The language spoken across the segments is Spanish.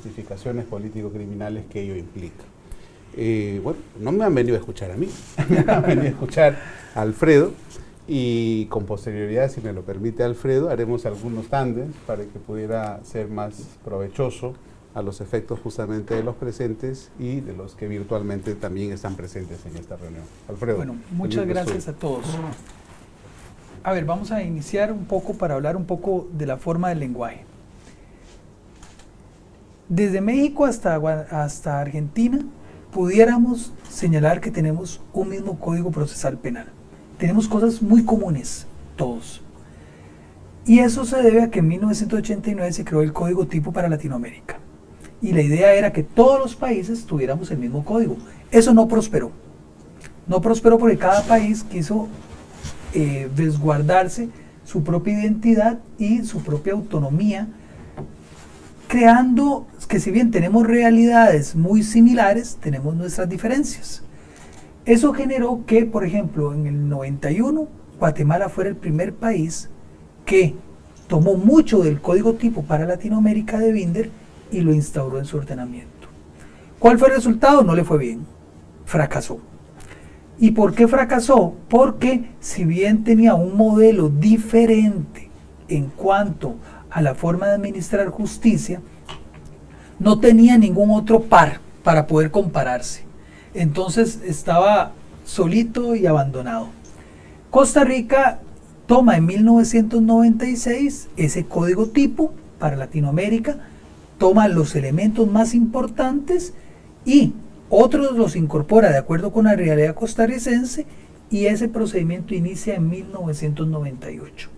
justificaciones político-criminales que ello implica. Bueno, no me han venido a escuchar a mí, me han venido a escuchar a Alfredo, y con posterioridad, si me lo permite Alfredo, haremos algunos tándems para que pudiera ser más provechoso a los efectos justamente de los presentes y de los que virtualmente también están presentes en esta reunión. Alfredo. Bueno, muchas gracias a todos. A ver, vamos a iniciar un poco para hablar un poco de la forma del lenguaje. Desde México hasta Argentina, pudiéramos señalar que tenemos un mismo Código Procesal Penal. Tenemos cosas muy comunes, todos. Y eso se debe a que en 1989 se creó el Código Tipo para Latinoamérica. Y la idea era que todos los países tuviéramos el mismo código. Eso no prosperó. No prosperó porque cada país quiso resguardarse su propia identidad y su propia autonomía, creando que si bien tenemos realidades muy similares, tenemos nuestras diferencias. Eso generó que, por ejemplo, en el 91, Guatemala fuera el primer país que tomó mucho del Código Tipo para Latinoamérica de Binder y lo instauró en su ordenamiento. ¿Cuál fue el resultado? No le fue bien. Fracasó. ¿Y por qué fracasó? Porque si bien tenía un modelo diferente en cuanto a la forma de administrar justicia, no tenía ningún otro par para poder compararse. Entonces estaba solito y abandonado. Costa Rica toma en 1996 ese código tipo para Latinoamérica, toma los elementos más importantes y otros los incorpora de acuerdo con la realidad costarricense, y ese procedimiento inicia en 1998.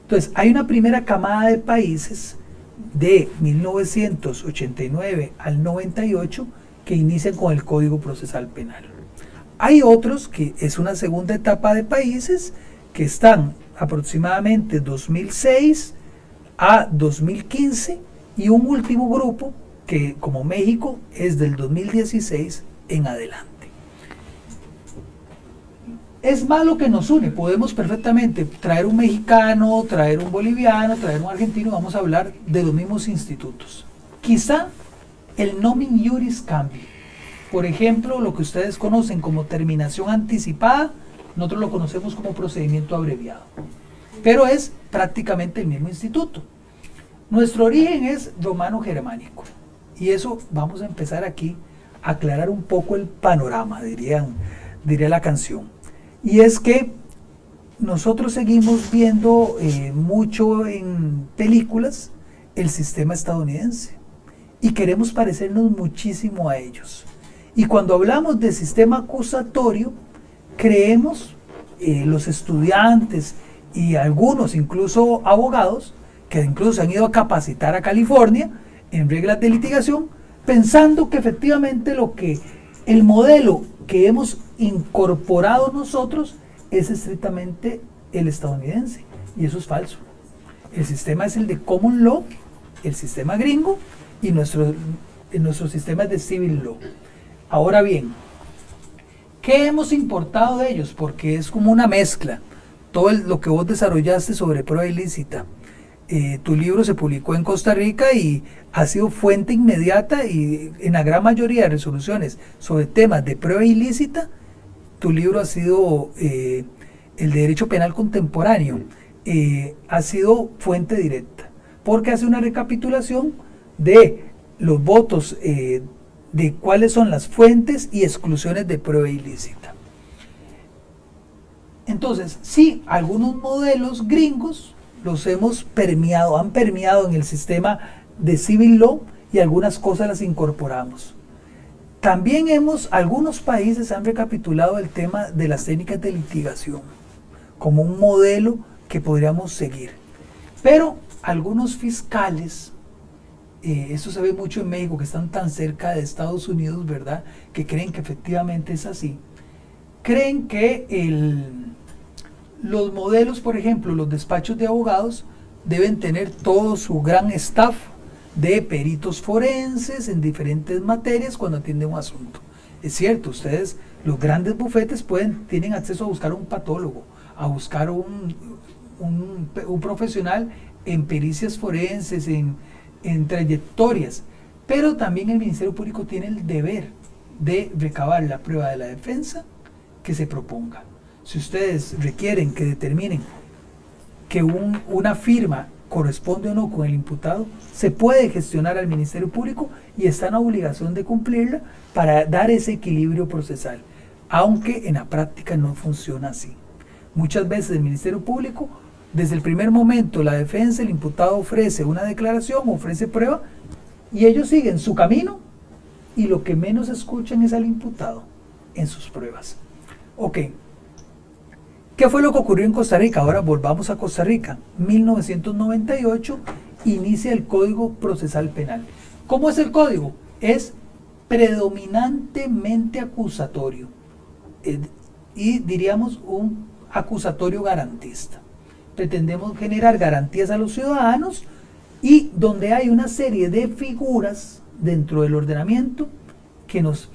Entonces hay una primera camada de países de 1989 al 98 que inician con el Código Procesal Penal. Hay otros que es una segunda etapa de países que están aproximadamente 2006 a 2015, y un último grupo que, como México, es del 2016 en adelante. Es malo que nos une, podemos perfectamente traer un mexicano, traer un boliviano, traer un argentino, vamos a hablar de los mismos institutos. Quizá el nomen iuris cambie. Por ejemplo, lo que ustedes conocen como terminación anticipada, nosotros lo conocemos como procedimiento abreviado. Pero es prácticamente el mismo instituto. Nuestro origen es romano-germánico. Y eso vamos a empezar aquí a aclarar un poco el panorama, diría la canción. Y es que nosotros seguimos viendo mucho en películas el sistema estadounidense y queremos parecernos muchísimo a ellos. Y cuando hablamos de sistema acusatorio, creemos, los estudiantes y algunos incluso abogados, que incluso se han ido a capacitar a California en reglas de litigación, pensando que efectivamente el modelo que hemos incorporado nosotros es estrictamente el estadounidense, y eso es falso. El sistema es el de common law, el sistema gringo, y nuestro sistema es de civil law. Ahora bien, ¿qué hemos importado de ellos? Porque es como una mezcla. Todo lo que vos desarrollaste sobre prueba ilícita, tu libro se publicó en Costa Rica y ha sido fuente inmediata, y en la gran mayoría de resoluciones sobre temas de prueba ilícita, tu libro ha sido, el de Derecho Penal Contemporáneo, ha sido fuente directa, porque hace una recapitulación de los votos, de cuáles son las fuentes y exclusiones de prueba ilícita. Entonces, sí, algunos modelos gringos los hemos han permeado en el sistema de civil law, y algunas cosas las incorporamos. También algunos países han recapitulado el tema de las técnicas de litigación como un modelo que podríamos seguir. Pero algunos fiscales, eso se ve mucho en México, que están tan cerca de Estados Unidos, ¿verdad?, que creen que efectivamente es así. Creen que los modelos, por ejemplo, los despachos de abogados, deben tener todo su gran staff de peritos forenses en diferentes materias cuando atienden un asunto. Es cierto, ustedes, los grandes bufetes, tienen acceso a buscar un patólogo, a buscar un profesional en pericias forenses, en trayectorias, Pero también el Ministerio Público tiene el deber de recabar la prueba de la defensa que se proponga. Si ustedes requieren que determinen que una firma corresponde o no con el imputado, se puede gestionar al Ministerio Público y está en la obligación de cumplirla para dar ese equilibrio procesal, aunque en la práctica no funciona así. Muchas veces el Ministerio Público, desde el primer momento, la defensa, el imputado ofrece una declaración, ofrece prueba, y ellos siguen su camino, y lo que menos escuchan es al imputado en sus pruebas. Ok, ¿qué fue lo que ocurrió en Costa Rica? Ahora volvamos a Costa Rica. 1998 inicia el Código Procesal Penal. ¿Cómo es el código? Es predominantemente acusatorio, y diríamos un acusatorio garantista. Pretendemos generar garantías a los ciudadanos y donde hay una serie de figuras dentro del ordenamiento que nos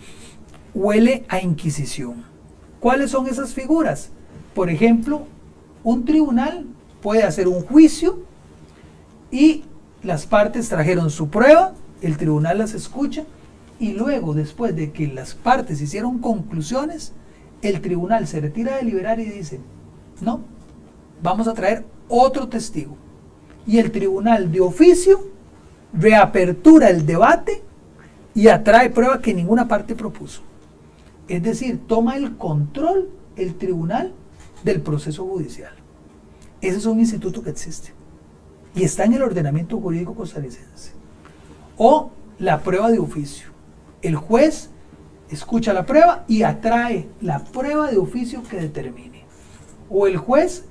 huele a inquisición. ¿Cuáles son esas figuras? Por ejemplo, un tribunal puede hacer un juicio y las partes trajeron su prueba, el tribunal las escucha y luego, después de que las partes hicieron conclusiones, el tribunal se retira a deliberar y dice, no, vamos a traer otro testigo. Y el tribunal de oficio reapertura el debate y atrae prueba que ninguna parte propuso. Es decir, toma el control el tribunal del proceso judicial. Ese es un instituto que existe y está en el ordenamiento jurídico costarricense. O la prueba de oficio. El juez escucha la prueba y atrae la prueba de oficio que determine. O el juez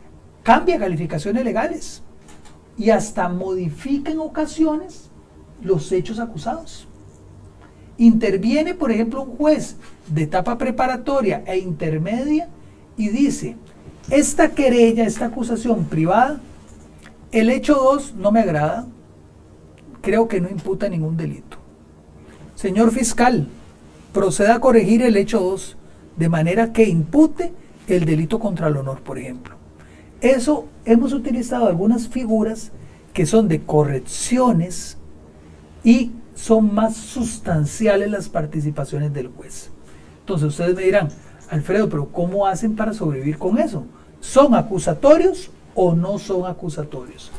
cambia calificaciones legales y hasta modifica en ocasiones los hechos acusados. Interviene, por ejemplo, un juez de etapa preparatoria e intermedia y dice, esta querella, esta acusación privada, el hecho 2 no me agrada, creo que no imputa ningún delito. Señor fiscal, proceda a corregir el hecho 2 de manera que impute el delito contra el honor, por ejemplo. Eso hemos utilizado algunas figuras que son de correcciones y son más sustanciales las participaciones del juez. Entonces ustedes me dirán, Alfredo, pero ¿cómo hacen para sobrevivir con eso? ¿Son acusatorios o no son acusatorios?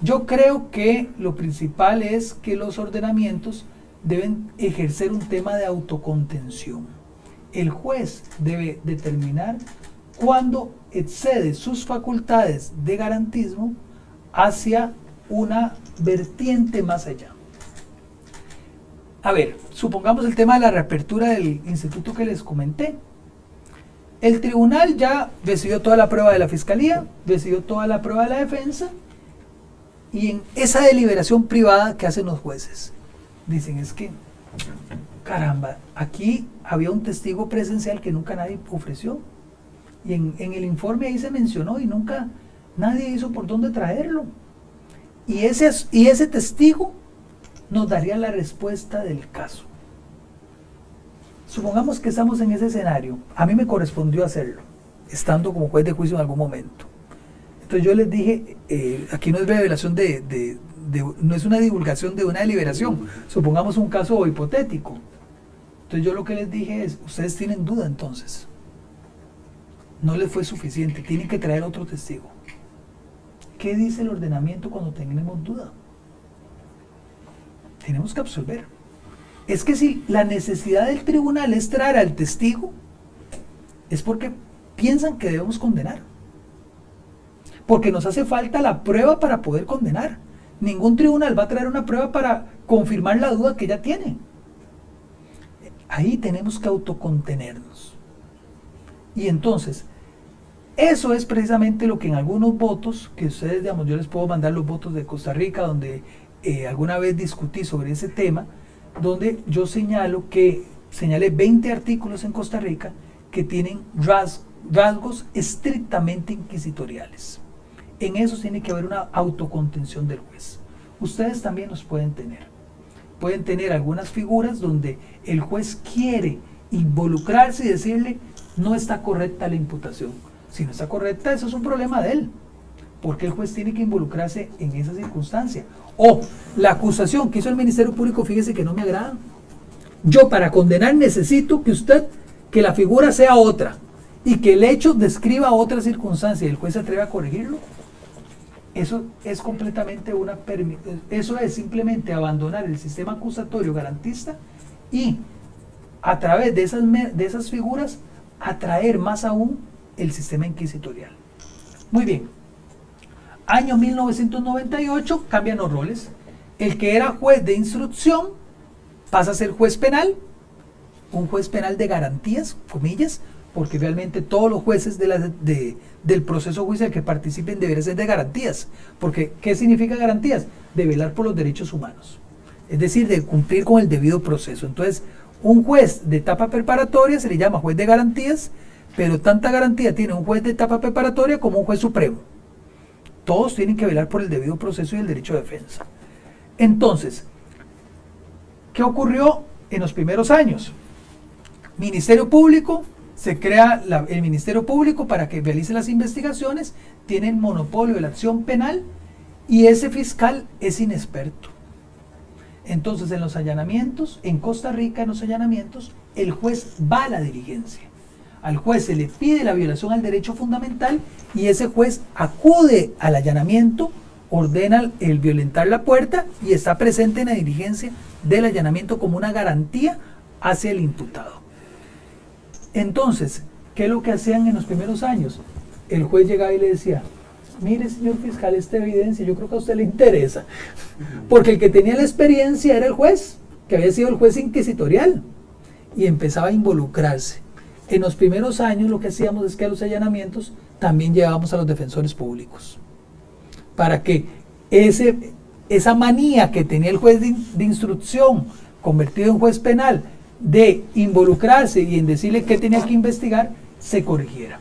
Yo creo que lo principal es que los ordenamientos deben ejercer un tema de autocontención. El juez debe determinar cuándo excede sus facultades de garantismo hacia una vertiente más allá. A ver, supongamos el tema de la reapertura del instituto que les comenté. El tribunal ya recibió toda la prueba de la fiscalía, recibió toda la prueba de la defensa, y en esa deliberación privada que hacen los jueces, dicen es que, caramba, aquí había un testigo presencial que nunca nadie ofreció, y en el informe ahí se mencionó y nunca nadie hizo por dónde traerlo, y ese testigo nos daría la respuesta del caso. Supongamos que estamos en ese escenario, a mí me correspondió hacerlo, estando como juez de juicio en algún momento. Entonces yo les dije, aquí no es revelación no es una divulgación de una deliberación, supongamos un caso hipotético. Entonces yo lo que les dije es, ustedes tienen duda entonces, no les fue suficiente, tienen que traer otro testigo. ¿Qué dice el ordenamiento cuando tenemos duda? Tenemos que absolver. Es que si la necesidad del tribunal es traer al testigo, es porque piensan que debemos condenar. Porque nos hace falta la prueba para poder condenar. Ningún tribunal va a traer una prueba para confirmar la duda que ya tiene. Ahí tenemos que autocontenernos. Y entonces, eso es precisamente lo que en algunos votos, que ustedes, digamos, yo les puedo mandar los votos de Costa Rica, donde alguna vez discutí sobre ese tema, donde yo señalé 20 artículos en Costa Rica que tienen rasgos estrictamente inquisitoriales. En eso tiene que haber una autocontención del juez. Ustedes también los pueden tener. Pueden tener algunas figuras donde el juez quiere involucrarse y decirle, no está correcta la imputación. Si no está correcta, eso es un problema de él. porque el juez tiene que involucrarse en esa circunstancia. O la acusación que hizo el Ministerio Público, fíjese que no me agrada. Yo para condenar necesito que la figura sea otra y que el hecho describa otra circunstancia y el juez se atreve a corregirlo. Eso es completamente eso es simplemente abandonar el sistema acusatorio garantista y a través de esas figuras atraer más aún el sistema inquisitorial. Muy bien. Año 1998 cambian los roles. El que era juez de instrucción pasa a ser juez penal, un juez penal de garantías, comillas, porque realmente todos los jueces del proceso judicial que participen deberían ser de garantías. Porque, ¿qué significa garantías? De velar por los derechos humanos. Es decir, de cumplir con el debido proceso. Entonces, un juez de etapa preparatoria se le llama juez de garantías, pero tanta garantía tiene un juez de etapa preparatoria como un juez supremo. Todos tienen que velar por el debido proceso y el derecho de defensa. Entonces, ¿qué ocurrió en los primeros años? Ministerio Público, se crea el Ministerio Público para que realice las investigaciones, tiene el monopolio de la acción penal y ese fiscal es inexperto. Entonces, en los allanamientos, en Costa Rica, en los allanamientos, el juez va a la diligencia. Al juez se le pide la violación al derecho fundamental y ese juez acude al allanamiento, ordena el violentar la puerta y está presente en la diligencia del allanamiento como una garantía hacia el imputado. Entonces, ¿qué es lo que hacían en los primeros años? El juez llegaba y le decía: mire, señor fiscal, esta evidencia yo creo que a usted le interesa, porque el que tenía la experiencia era el juez, que había sido el juez inquisitorial, y empezaba a involucrarse. En los primeros años lo que hacíamos es que a los allanamientos también llevábamos a los defensores públicos, para que esa manía que tenía el juez de instrucción, convertido en juez penal, de involucrarse y en decirle qué tenía que investigar, se corrigiera.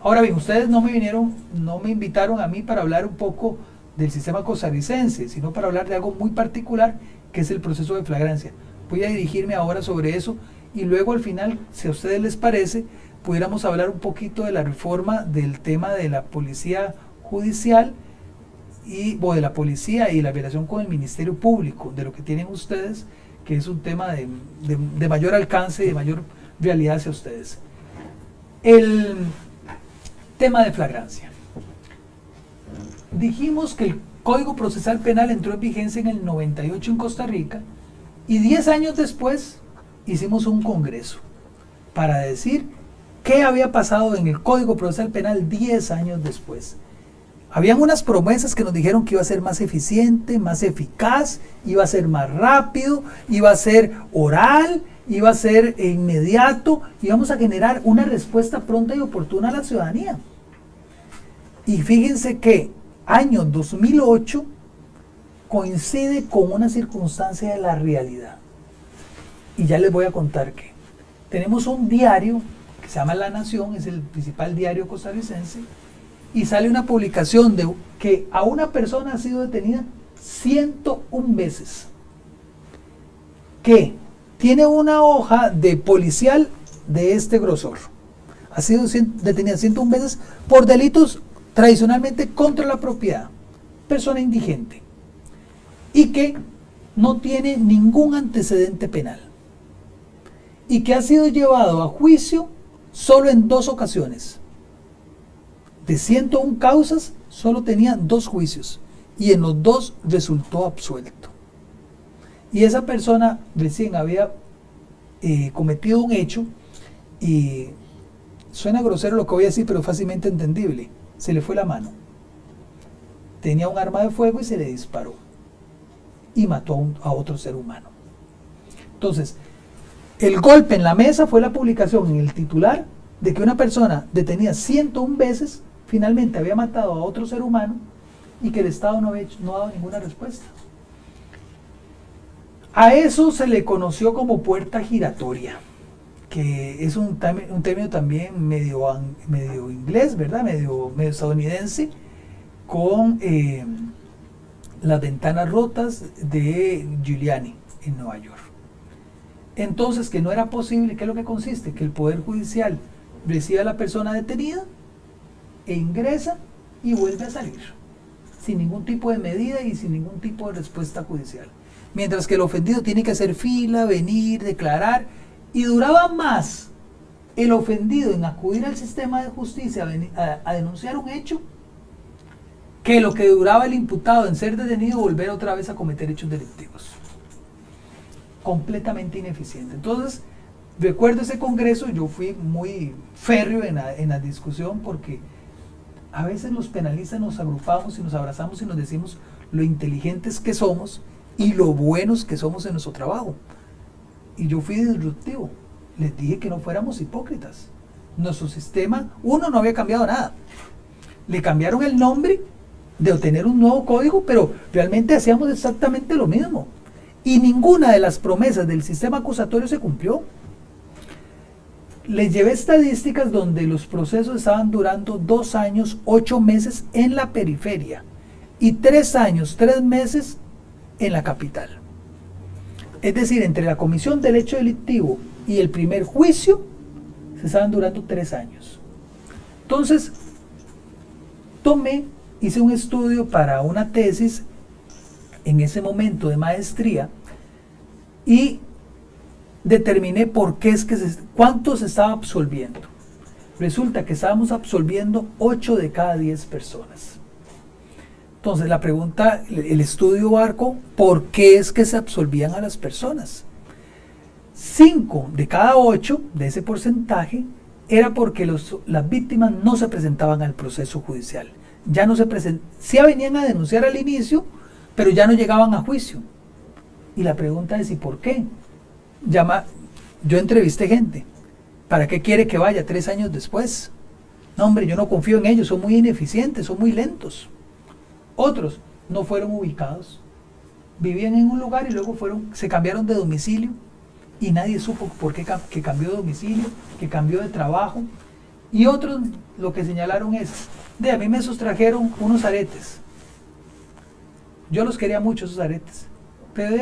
Ahora bien, ustedes no me invitaron a mí para hablar un poco del sistema costarricense, sino para hablar de algo muy particular, que es el proceso de flagrancia. Voy a dirigirme ahora sobre eso y luego al final, si a ustedes les parece, pudiéramos hablar un poquito de la reforma del tema de la policía judicial o de la policía y la relación con el Ministerio Público, de lo que tienen ustedes, que es un tema de mayor alcance y de mayor realidad hacia ustedes. El tema de flagrancia. Dijimos que el Código Procesal Penal entró en vigencia en el 98 en Costa Rica y 10 años después hicimos un congreso para decir qué había pasado en el Código Procesal Penal 10 años después. Habían unas promesas que nos dijeron que iba a ser más eficiente, más eficaz, iba a ser más rápido, iba a ser oral, iba a ser inmediato, íbamos a generar una respuesta pronta y oportuna a la ciudadanía. Y fíjense que año 2008 coincide con una circunstancia de la realidad. Y ya les voy a contar que tenemos un diario que se llama La Nación, es el principal diario costarricense, y sale una publicación de que a una persona ha sido detenida 101 veces, que tiene una hoja de policial de este grosor, ha sido detenida 101 veces por delitos tradicionalmente contra la propiedad, persona indigente, y que no tiene ningún antecedente penal, y que ha sido llevado a juicio solo en 2 ocasiones. De 101 causas, solo tenía 2 juicios y en los 2 resultó absuelto. Y esa persona recién había cometido un hecho, y suena grosero lo que voy a decir, pero fácilmente entendible. Se le fue la mano. Tenía un arma de fuego y se le disparó. Y mató a otro ser humano. Entonces, el golpe en la mesa fue la publicación en el titular de que una persona detenida 101 veces finalmente había matado a otro ser humano y que el Estado no ha dado ninguna respuesta. A eso se le conoció como puerta giratoria, que es un término también medio inglés, ¿verdad? Medio estadounidense, con las ventanas rotas de Giuliani en Nueva York. Entonces, que no era posible, ¿qué es lo que consiste? Que el Poder Judicial recibe a la persona detenida e ingresa y vuelve a salir, sin ningún tipo de medida y sin ningún tipo de respuesta judicial. Mientras que el ofendido tiene que hacer fila, venir, declarar, y duraba más el ofendido en acudir al sistema de justicia a denunciar un hecho que lo que duraba el imputado en ser detenido y volver otra vez a cometer hechos delictivos. Completamente ineficiente. Entonces, recuerdo ese congreso, yo fui muy férreo en la discusión, porque a veces los penalistas nos agrupamos y nos abrazamos y nos decimos lo inteligentes que somos y lo buenos que somos en nuestro trabajo. Y yo fui disruptivo. Les dije que no fuéramos hipócritas. Nuestro sistema, no había cambiado nada. Le cambiaron el nombre de obtener un nuevo código, pero realmente hacíamos exactamente lo mismo. Y ninguna de las promesas del sistema acusatorio se cumplió. Les llevé estadísticas donde los procesos estaban durando 2 años, 8 meses en la periferia y 3 años, 3 meses en la capital. Es decir, entre la comisión del hecho delictivo y el primer juicio, se estaban durando 3 años. Entonces, hice un estudio para una tesis en ese momento de maestría y determiné cuánto se estaba absolviendo. Resulta que estábamos absolviendo 8 de cada 10 personas. Entonces la pregunta, el estudio abarcó por qué es que se absolvían a las personas. 5 de cada 8 de ese porcentaje era porque las víctimas no se presentaban al proceso judicial. Ya no se sí venían a denunciar al inicio, pero ya no llegaban a juicio. Y la pregunta es, ¿y por qué? Yo entrevisté gente. ¿Para qué quiere que vaya 3 años después? No, hombre, yo no confío en ellos, son muy ineficientes, son muy lentos. Otros no fueron ubicados. Vivían en un lugar y luego se cambiaron de domicilio y nadie supo por qué que cambió de domicilio, que cambió de trabajo. Y otros lo que señalaron es, a mí me sustrajeron unos aretes. Yo los quería mucho, esos aretes. Pero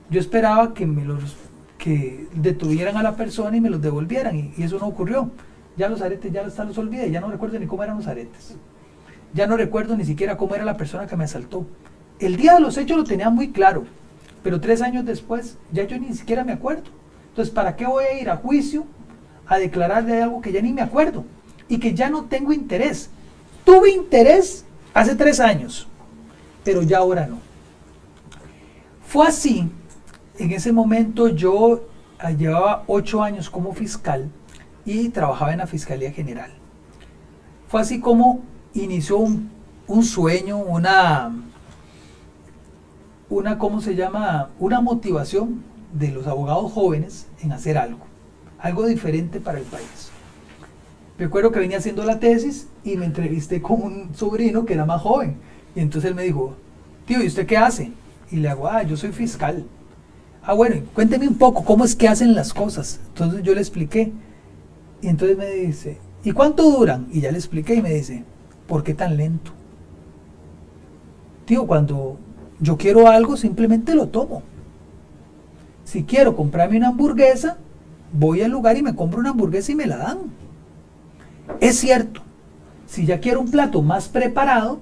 yo esperaba que detuvieran a la persona y me los devolvieran, y eso no ocurrió. Ya los aretes los olvidé, ya no recuerdo ni cómo eran los aretes. Ya no recuerdo ni siquiera cómo era la persona que me asaltó. El día de los hechos lo tenía muy claro, pero 3 años después ya yo ni siquiera me acuerdo. Entonces, ¿para qué voy a ir a juicio a declarar de algo que ya ni me acuerdo y que ya no tengo interés? Tuve interés hace 3 años, pero ya ahora no. Fue así. En ese momento yo llevaba 8 años como fiscal y trabajaba en la Fiscalía General. Fue así como inició un sueño, una motivación de los abogados jóvenes en hacer algo diferente para el país. Recuerdo que venía haciendo la tesis y me entrevisté con un sobrino que era más joven, y entonces él me dijo, tío, ¿y usted qué hace? Y le hago, yo soy fiscal. Bueno, cuénteme un poco cómo es que hacen las cosas. Entonces yo le expliqué, y entonces me dice, ¿y cuánto duran? Y ya le expliqué y me dice, ¿por qué tan lento? Tío, cuando yo quiero algo, simplemente lo tomo. Si quiero comprarme una hamburguesa, voy al lugar y me compro una hamburguesa y me la dan. Es cierto, si ya quiero un plato más preparado,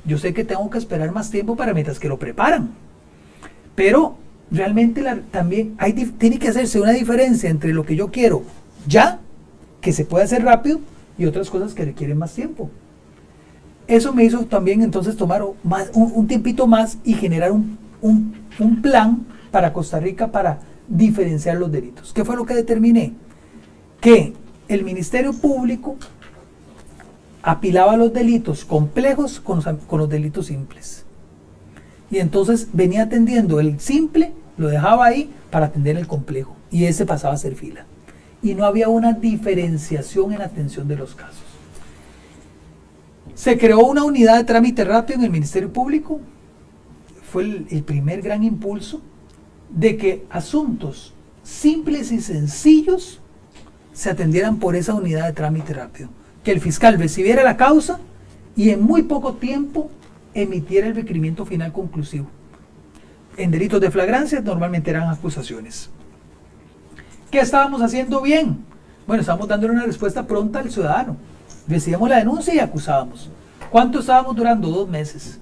yo sé que tengo que esperar más tiempo mientras que lo preparan. Pero realmente también tiene que hacerse una diferencia entre lo que yo quiero ya, que se puede hacer rápido, y otras cosas que requieren más tiempo. Eso me hizo también entonces tomar un tiempito más y generar un plan para Costa Rica para diferenciar los delitos. ¿Qué fue lo que determiné? Que el Ministerio Público apilaba los delitos complejos con los delitos simples. Y entonces venía atendiendo el simple, lo dejaba ahí para atender el complejo. Y ese pasaba a ser fila. Y no había una diferenciación en la atención de los casos. Se creó una unidad de trámite rápido en el Ministerio Público. Fue el primer gran impulso de que asuntos simples y sencillos se atendieran por esa unidad de trámite rápido. Que el fiscal recibiera la causa y en muy poco tiempo emitiera el requerimiento final conclusivo. En delitos de flagrancia normalmente eran acusaciones. ¿Qué estábamos haciendo bien? Bueno, estábamos dándole una respuesta pronta al ciudadano. Recibíamos la denuncia y acusábamos. ¿Cuánto estábamos durando? 2 meses.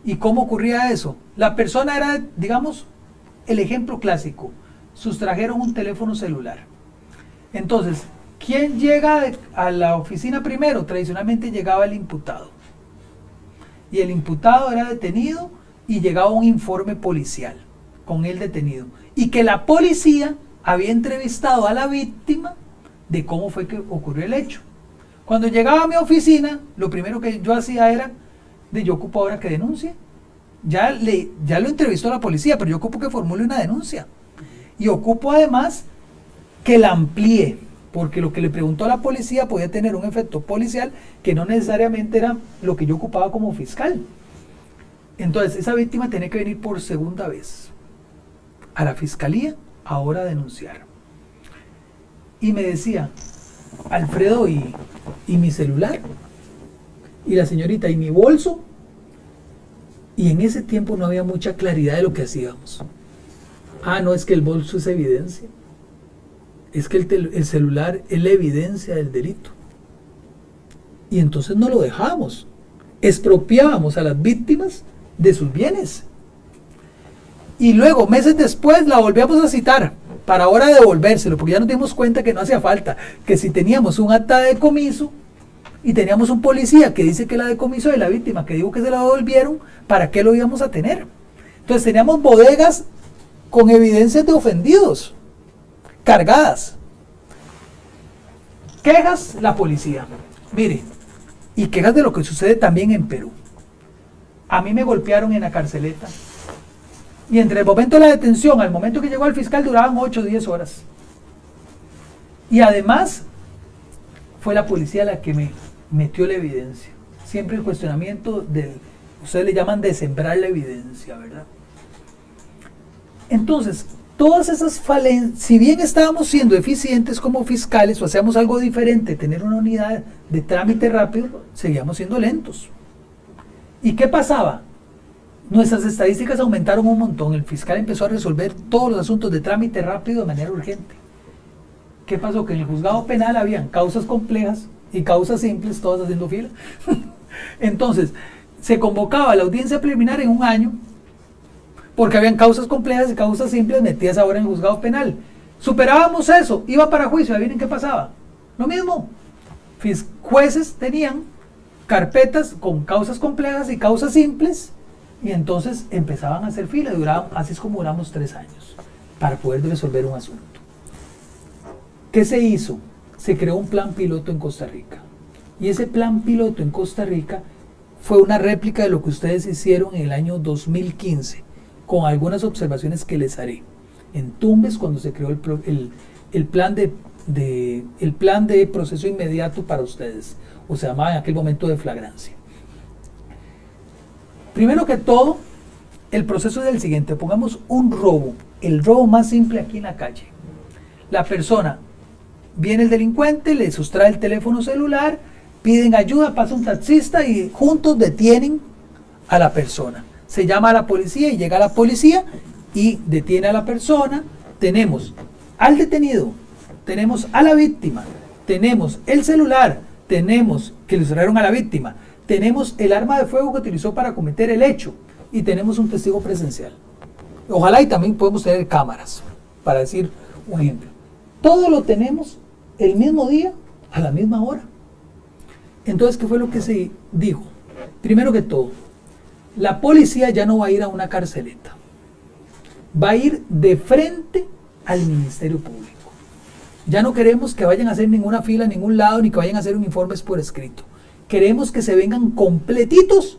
¿Y cómo ocurría eso? La persona era, digamos, el ejemplo clásico. Sustrajeron un teléfono celular. Entonces, ¿quién llega a la oficina primero? Tradicionalmente llegaba el imputado. Y el imputado era detenido y llegaba un informe policial con el detenido. Y que la policía había entrevistado a la víctima de cómo fue que ocurrió el hecho. Cuando llegaba a mi oficina, lo primero que yo hacía era, yo ocupo ahora que denuncie. Ya lo entrevistó la policía, pero yo ocupo que formule una denuncia. Y ocupo además que la amplíe, porque lo que le preguntó a la policía podía tener un efecto policial que no necesariamente era lo que yo ocupaba como fiscal. Entonces, esa víctima tenía que venir por segunda vez a la fiscalía, ahora a denunciar. Y me decía, Alfredo, ¿y mi celular? Y la señorita, ¿y mi bolso? Y en ese tiempo no había mucha claridad de lo que hacíamos. Ah, no, es que el bolso es evidencia. Es que el celular es la evidencia del delito. Y entonces no lo dejábamos. Expropiábamos a las víctimas de sus bienes. Y luego, meses después, la volvíamos a citar para ahora devolvérselo, porque ya nos dimos cuenta que no hacía falta, que si teníamos un acta de decomiso y teníamos un policía que dice que la decomisó de la víctima, que dijo que se la devolvieron, ¿para qué lo íbamos a tener? Entonces teníamos bodegas con evidencias de ofendidos, cargadas. Quejas la policía. Mire, y quejas de lo que sucede también en Perú. A mí me golpearon en la carceleta. Y entre el momento de la detención al momento que llegó el fiscal duraban 8 o 10 horas. Y además fue la policía la que me metió la evidencia. Siempre el cuestionamiento ustedes le llaman de sembrar la evidencia, ¿verdad? Entonces, todas esas falencias, si bien estábamos siendo eficientes como fiscales o hacíamos algo diferente, tener una unidad de trámite rápido, seguíamos siendo lentos. ¿Y qué pasaba? Nuestras estadísticas aumentaron un montón. El fiscal empezó a resolver todos los asuntos de trámite rápido de manera urgente. ¿Qué pasó? Que en el juzgado penal habían causas complejas y causas simples, todas haciendo fila. Entonces, se convocaba la audiencia preliminar en un año, porque habían causas complejas y causas simples metidas ahora en el juzgado penal. Superábamos eso, iba para juicio, adivinen qué pasaba. Lo mismo. Jueces tenían carpetas con causas complejas y causas simples, y entonces empezaban a hacer fila, así es como duramos 3 años para poder resolver un asunto. ¿Qué se hizo? Se creó un plan piloto en Costa Rica, y ese plan piloto en Costa Rica fue una réplica de lo que ustedes hicieron en el año 2015, con algunas observaciones que les haré. En Tumbes, cuando se creó el plan de proceso inmediato para ustedes, o se llamaba en aquel momento de flagrancia. Primero que todo, el proceso es el siguiente. Pongamos un robo, el robo más simple aquí en la calle. La persona, viene el delincuente, le sustrae el teléfono celular, piden ayuda, pasa un taxista y juntos detienen a la persona. Se llama a la policía y llega la policía y detiene a la persona. Tenemos al detenido, tenemos a la víctima, tenemos el celular, tenemos que le sustrajeron a la víctima, tenemos el arma de fuego que utilizó para cometer el hecho y tenemos un testigo presencial. Ojalá y también podemos tener cámaras, para decir un ejemplo. Todo lo tenemos el mismo día, a la misma hora. Entonces, ¿qué fue lo que se dijo? Primero que todo, la policía ya no va a ir a una carceleta, va a ir de frente al Ministerio Público. Ya no queremos que vayan a hacer ninguna fila a ningún lado, ni que vayan a hacer un informe por escrito. Queremos que se vengan completitos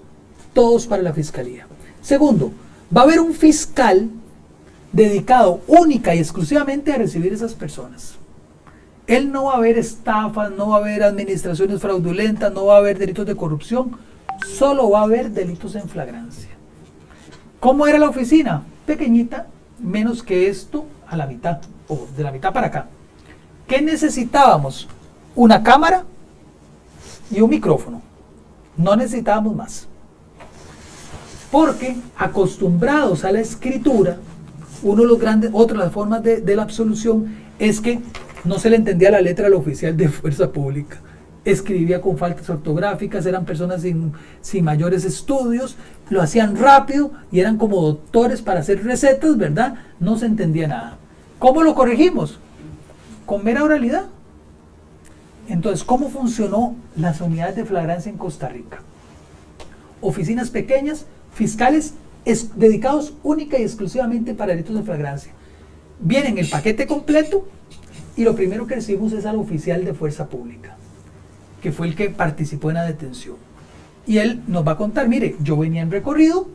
todos para la fiscalía. Segundo, va a haber un fiscal dedicado única y exclusivamente a recibir esas personas. Él no va a haber estafas, no va a haber administraciones fraudulentas, no va a haber delitos de corrupción, solo va a haber delitos en flagrancia. ¿Cómo era la oficina? Pequeñita, menos que esto a la mitad, o de la mitad para acá. ¿Qué necesitábamos? Una cámara y un micrófono. No necesitábamos más. Porque acostumbrados a la escritura, otra de las formas de la absolución es que no se le entendía la letra al oficial de fuerza pública. escribía con faltas ortográficas, eran personas sin mayores estudios, lo hacían rápido y eran como doctores para hacer recetas, ¿verdad? No se entendía nada. ¿Cómo lo corregimos? Con mera oralidad. Entonces, ¿cómo funcionó las unidades de flagrancia en Costa Rica? Oficinas pequeñas, fiscales dedicados única y exclusivamente para delitos de flagrancia. Vienen el paquete completo y lo primero que recibimos es al oficial de fuerza pública, que fue el que participó en la detención. Y él nos va a contar, mire, yo venía en recorrido,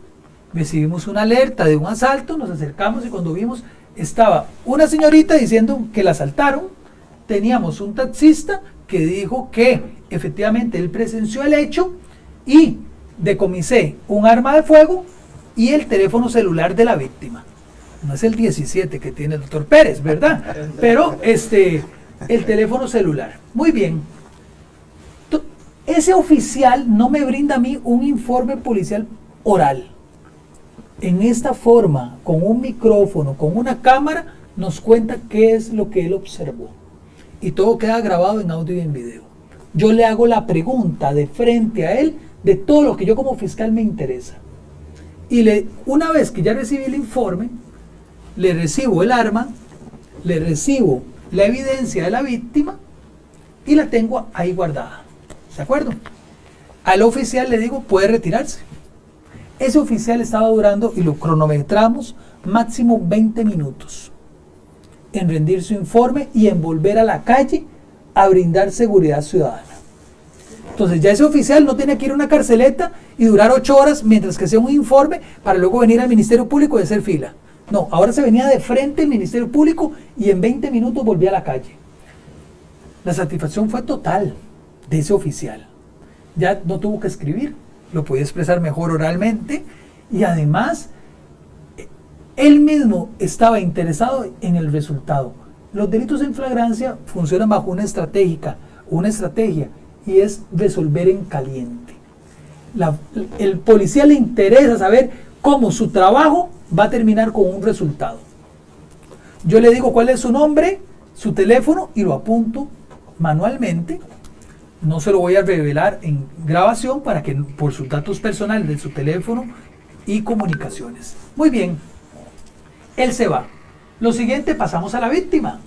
recibimos una alerta de un asalto, nos acercamos y cuando vimos estaba una señorita diciendo que la asaltaron, teníamos un taxista que dijo que efectivamente él presenció el hecho y decomisé un arma de fuego y el teléfono celular de la víctima. No es el 17 que tiene el doctor Pérez, ¿verdad? Pero el teléfono celular. Muy bien. Ese oficial no me brinda a mí un informe policial oral. En esta forma, con un micrófono, con una cámara, nos cuenta qué es lo que él observó. Y todo queda grabado en audio y en video. Yo le hago la pregunta de frente a él de todo lo que yo como fiscal me interesa. Y una vez que ya recibí el informe, le recibo el arma, le recibo la evidencia de la víctima y la tengo ahí guardada. ¿De acuerdo? Al oficial le digo, puede retirarse. Ese oficial estaba durando, y lo cronometramos, máximo 20 minutos en rendir su informe y en volver a la calle a brindar seguridad ciudadana. Entonces ya ese oficial no tiene que ir a una carceleta y durar 8 horas mientras que sea un informe para luego venir al Ministerio Público y hacer fila. No, ahora se venía de frente al Ministerio Público y en 20 minutos volvía a la calle. La satisfacción fue total de ese oficial. Ya no tuvo que escribir, lo podía expresar mejor oralmente y además él mismo estaba interesado en el resultado. Los delitos en flagrancia funcionan bajo una estrategia y es resolver en caliente. El policía le interesa saber cómo su trabajo va a terminar con un resultado. Yo le digo cuál es su nombre, su teléfono y lo apunto manualmente. No se lo voy a revelar en grabación para que por sus datos personales de su teléfono y comunicaciones. Muy bien, él se va. Lo siguiente, pasamos a la víctima.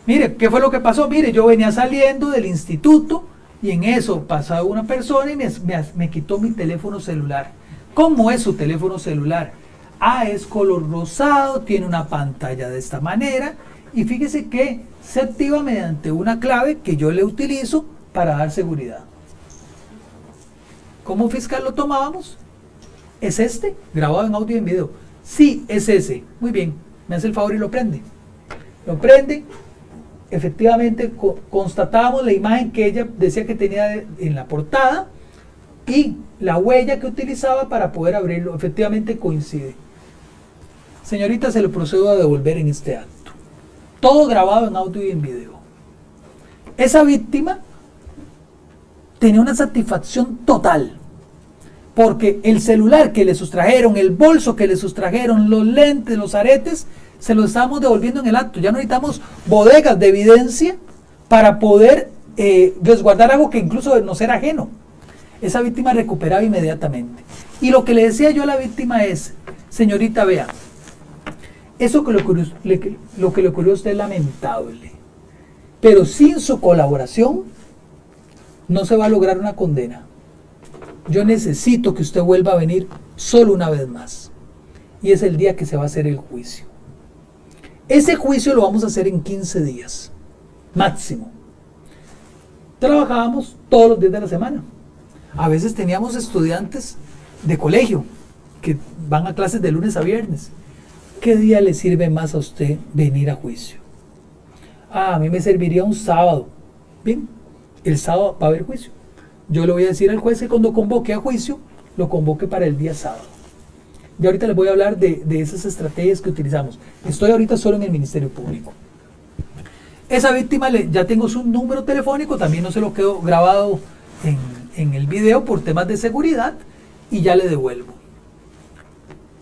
Mire, ¿qué fue lo que pasó? Mire, yo venía saliendo del instituto y en eso pasaba una persona y me quitó mi teléfono celular. ¿Cómo es su teléfono celular? Es color rosado, tiene una pantalla de esta manera y fíjese que se activa mediante una clave que yo le utilizo para dar seguridad. ¿Cómo fiscal lo tomábamos? ¿Es este? Grabado en audio y en video. Sí, es ese. Muy bien, me hace el favor y lo prende. Lo prende. Efectivamente constatábamos la imagen que ella decía que tenía en la portada y la huella que utilizaba para poder abrirlo. Efectivamente coincide. Señorita, se le procedo a devolver en este acto. Todo grabado en audio y en video. Esa víctima tenía una satisfacción total, porque el celular que le sustrajeron, el bolso que le sustrajeron, los lentes, los aretes, se los estábamos devolviendo en el acto. Ya no necesitamos bodegas de evidencia para poder resguardar algo que incluso nos era ajeno. Esa víctima recuperaba inmediatamente. Y lo que le decía yo a la víctima es, señorita, vea, eso que lo que le ocurrió a usted es lamentable, pero sin su colaboración no se va a lograr una condena. Yo necesito que usted vuelva a venir solo una vez más. Y es el día que se va a hacer el juicio. Ese juicio lo vamos a hacer en 15 días, máximo. Trabajábamos todos los días de la semana. A veces teníamos estudiantes de colegio que van a clases de lunes a viernes. ¿Qué día le sirve más a usted venir a juicio? A mí me serviría un sábado. Bien, el sábado va a haber juicio. Yo le voy a decir al juez que cuando convoque a juicio, lo convoque para el día sábado. Y ahorita les voy a hablar de esas estrategias que utilizamos. Estoy ahorita solo en el Ministerio Público. Esa víctima, ya tengo su número telefónico, también no se lo quedó grabado en el video por temas de seguridad y ya le devuelvo.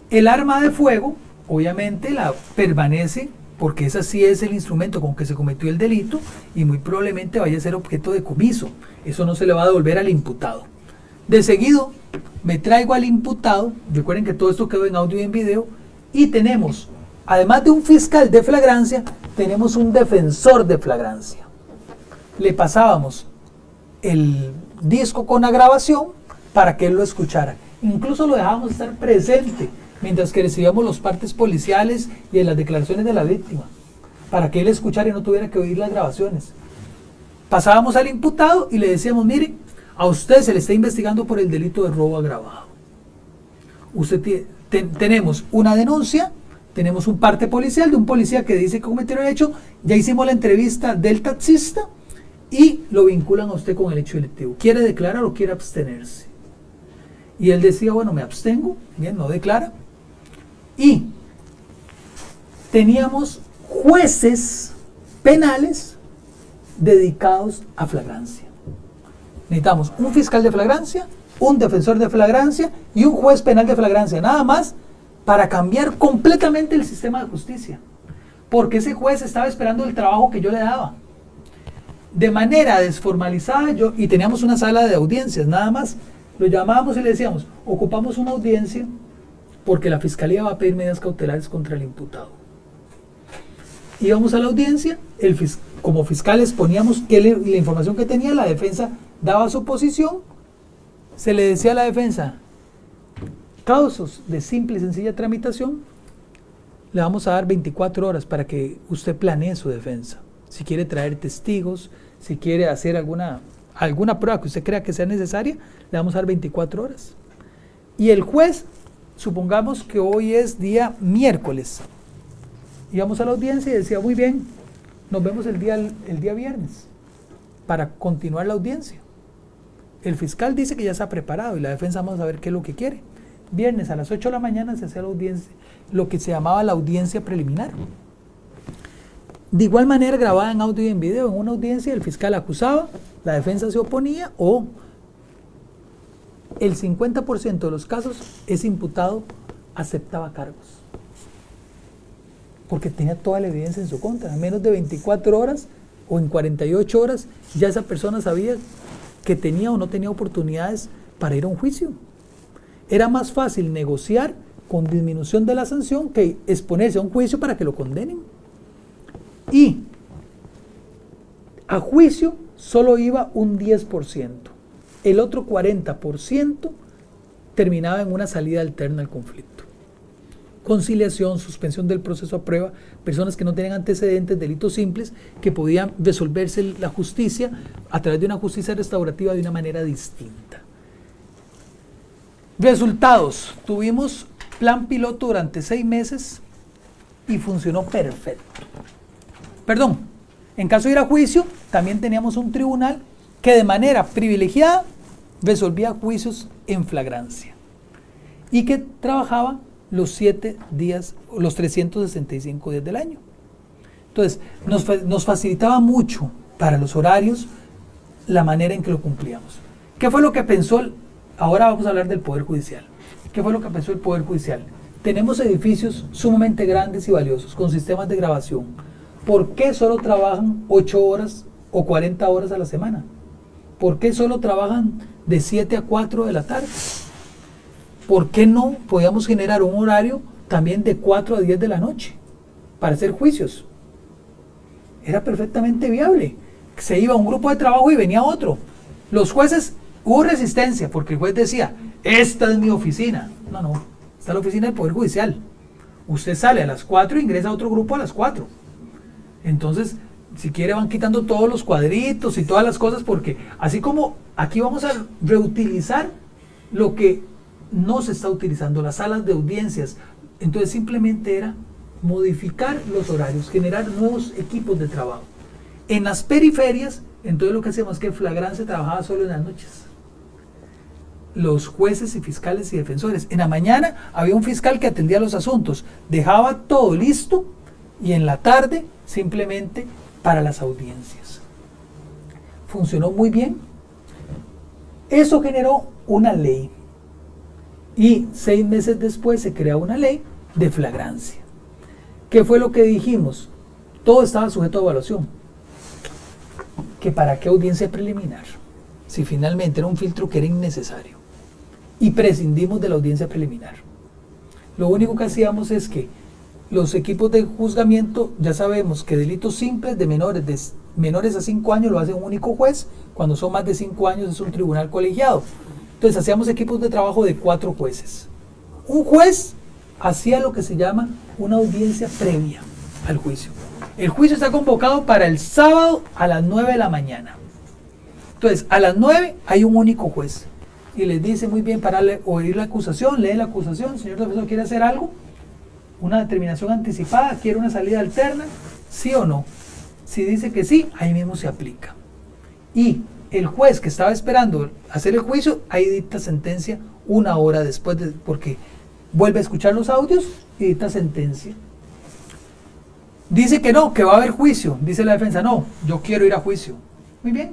El arma de fuego, obviamente, la permanece porque ese sí es el instrumento con que se cometió el delito y muy probablemente vaya a ser objeto de comiso. Eso no se le va a devolver al imputado. De seguido, me traigo al imputado, recuerden que todo esto quedó en audio y en video, y tenemos, además de un fiscal de flagrancia, tenemos un defensor de flagrancia. Le pasábamos el disco con la grabación para que él lo escuchara. Incluso lo dejábamos estar presente mientras que recibíamos los partes policiales y las declaraciones de la víctima, para que él escuchara y no tuviera que oír las grabaciones. Pasábamos al imputado y le decíamos, mire, a usted se le está investigando por el delito de robo agravado. Usted tenemos una denuncia, tenemos un parte policial de un policía que dice que cometió el hecho, ya hicimos la entrevista del taxista y lo vinculan a usted con el hecho delictivo. ¿Quiere declarar o quiere abstenerse? Y él decía, bueno, me abstengo, bien, no declara. Y teníamos jueces penales dedicados a flagrancia. Necesitamos un fiscal de flagrancia, un defensor de flagrancia y un juez penal de flagrancia, nada más para cambiar completamente el sistema de justicia. Porque ese juez estaba esperando el trabajo que yo le daba. De manera desformalizada, y teníamos una sala de audiencias, nada más, lo llamábamos y le decíamos, ocupamos una audiencia porque la fiscalía va a pedir medidas cautelares contra el imputado. Íbamos a la audiencia, como fiscales poníamos la información que tenía, la defensa daba su posición, se le decía a la defensa, casos de simple y sencilla tramitación, le vamos a dar 24 horas para que usted planee su defensa. Si quiere traer testigos, si quiere hacer alguna prueba que usted crea que sea necesaria, le vamos a dar 24 horas. Y el juez, supongamos que hoy es día miércoles, íbamos a la audiencia y decía, muy bien, nos vemos el día viernes para continuar la audiencia. El fiscal dice que ya está preparado y la defensa vamos a ver qué es lo que quiere. Viernes a las 8 de la mañana se hacía la audiencia, lo que se llamaba la audiencia preliminar. De igual manera, grabada en audio y en video, en una audiencia el fiscal acusaba, la defensa se oponía o el 50% de los casos ese imputado aceptaba cargos. Porque tenía toda la evidencia en su contra. En menos de 24 horas o en 48 horas ya esa persona sabía que tenía o no tenía oportunidades para ir a un juicio. Era más fácil negociar con disminución de la sanción que exponerse a un juicio para que lo condenen. Y a juicio solo iba un 10%. El otro 40% terminaba en una salida alterna al conflicto. Conciliación, suspensión del proceso a prueba, personas que no tenían antecedentes, delitos simples, que podían resolverse la justicia a través de una justicia restaurativa de una manera distinta. Resultados. Tuvimos plan piloto durante 6 meses y funcionó perfecto. Perdón, en caso de ir a juicio, también teníamos un tribunal que de manera privilegiada resolvía juicios en flagrancia y que trabajaba los 7 días, los 365 días del año. Entonces, nos facilitaba mucho para los horarios la manera en que lo cumplíamos. ¿Qué fue lo que pensó? Ahora vamos a hablar del Poder Judicial. ¿Qué fue lo que pensó el Poder Judicial? Tenemos edificios sumamente grandes y valiosos con sistemas de grabación. ¿Por qué solo trabajan 8 horas o 40 horas a la semana? ¿Por qué solo trabajan de 7 a 4 de la tarde? ¿Por qué no podíamos generar un horario también de 4 a 10 de la noche para hacer juicios? Era perfectamente viable. Se iba un grupo de trabajo y venía otro. Los jueces, hubo resistencia porque el juez decía, esta es mi oficina. No, esta es la oficina del Poder Judicial. Usted sale a las 4 e ingresa a otro grupo a las 4. Entonces, si quiere van quitando todos los cuadritos y todas las cosas porque así como aquí vamos a reutilizar lo que no se está utilizando, las salas de audiencias. Entonces simplemente era modificar los horarios, generar nuevos equipos de trabajo. En las periferias, entonces lo que hacemos es que flagrancia trabajaba solo en las noches. Los jueces y fiscales y defensores. En la mañana había un fiscal que atendía los asuntos, dejaba todo listo y en la tarde simplemente para las audiencias. Funcionó muy bien. Eso generó una ley. Y 6 meses después se crea una ley de flagrancia. ¿Qué fue lo que dijimos? Todo estaba sujeto a evaluación. ¿Que para qué audiencia preliminar? Si finalmente era un filtro que era innecesario. Y prescindimos de la audiencia preliminar. Lo único que hacíamos es que los equipos de juzgamiento, ya sabemos que delitos simples de menores a 5 años lo hace un único juez, cuando son más de 5 años es un tribunal colegiado. Entonces hacíamos equipos de trabajo de 4 jueces. Un juez hacía lo que se llama una audiencia previa al juicio. El juicio está convocado para el sábado a las 9 de la mañana. Entonces, a las 9 hay un único juez. Y les dice, muy bien, para oír la acusación, lee la acusación, señor defensor, ¿quiere hacer algo? Una determinación anticipada, ¿quiere una salida alterna? ¿Sí o no? Si dice que sí, ahí mismo se aplica. Y el juez que estaba esperando hacer el juicio, ahí dicta sentencia 1 hora después, porque vuelve a escuchar los audios y dicta sentencia. Dice que no, que va a haber juicio. Dice la defensa, no, yo quiero ir a juicio. Muy bien.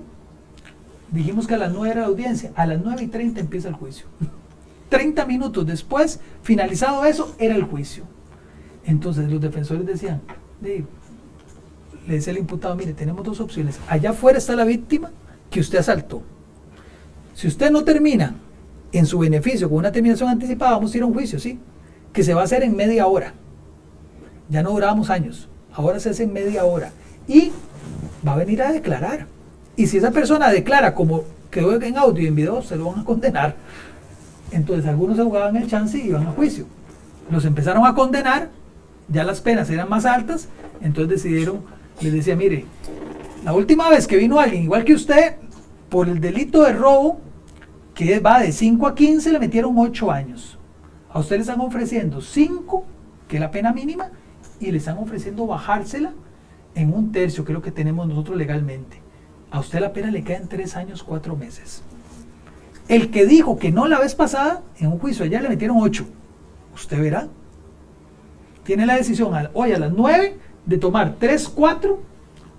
Dijimos que a las 9 era la audiencia. A las 9:30 empieza el juicio. 30 minutos después, finalizado eso, era el juicio. Entonces los defensores decían, le decía el imputado, mire, tenemos 2 opciones. Allá afuera está la víctima que usted asaltó. Si usted no termina en su beneficio con una terminación anticipada, vamos a ir a un juicio, ¿sí? Que se va a hacer en media hora. Ya no durábamos años. Ahora se hace en media hora. Y va a venir a declarar. Y si esa persona declara como quedó en audio y en video, se lo van a condenar. Entonces algunos se jugaban el chance y iban a juicio. Los empezaron a condenar, ya las penas eran más altas, entonces decidieron, les decía, mire, la última vez que vino alguien igual que usted, por el delito de robo, que va de 5 a 15, le metieron 8 años. A usted le están ofreciendo 5, que es la pena mínima, y le están ofreciendo bajársela en 1/3, que es lo que tenemos nosotros legalmente. A usted la pena le queda en 3 años, 4 meses. El que dijo que no la vez pasada, en un juicio allá le metieron 8. Usted verá. Tiene la decisión hoy a las 9 de tomar 3, 4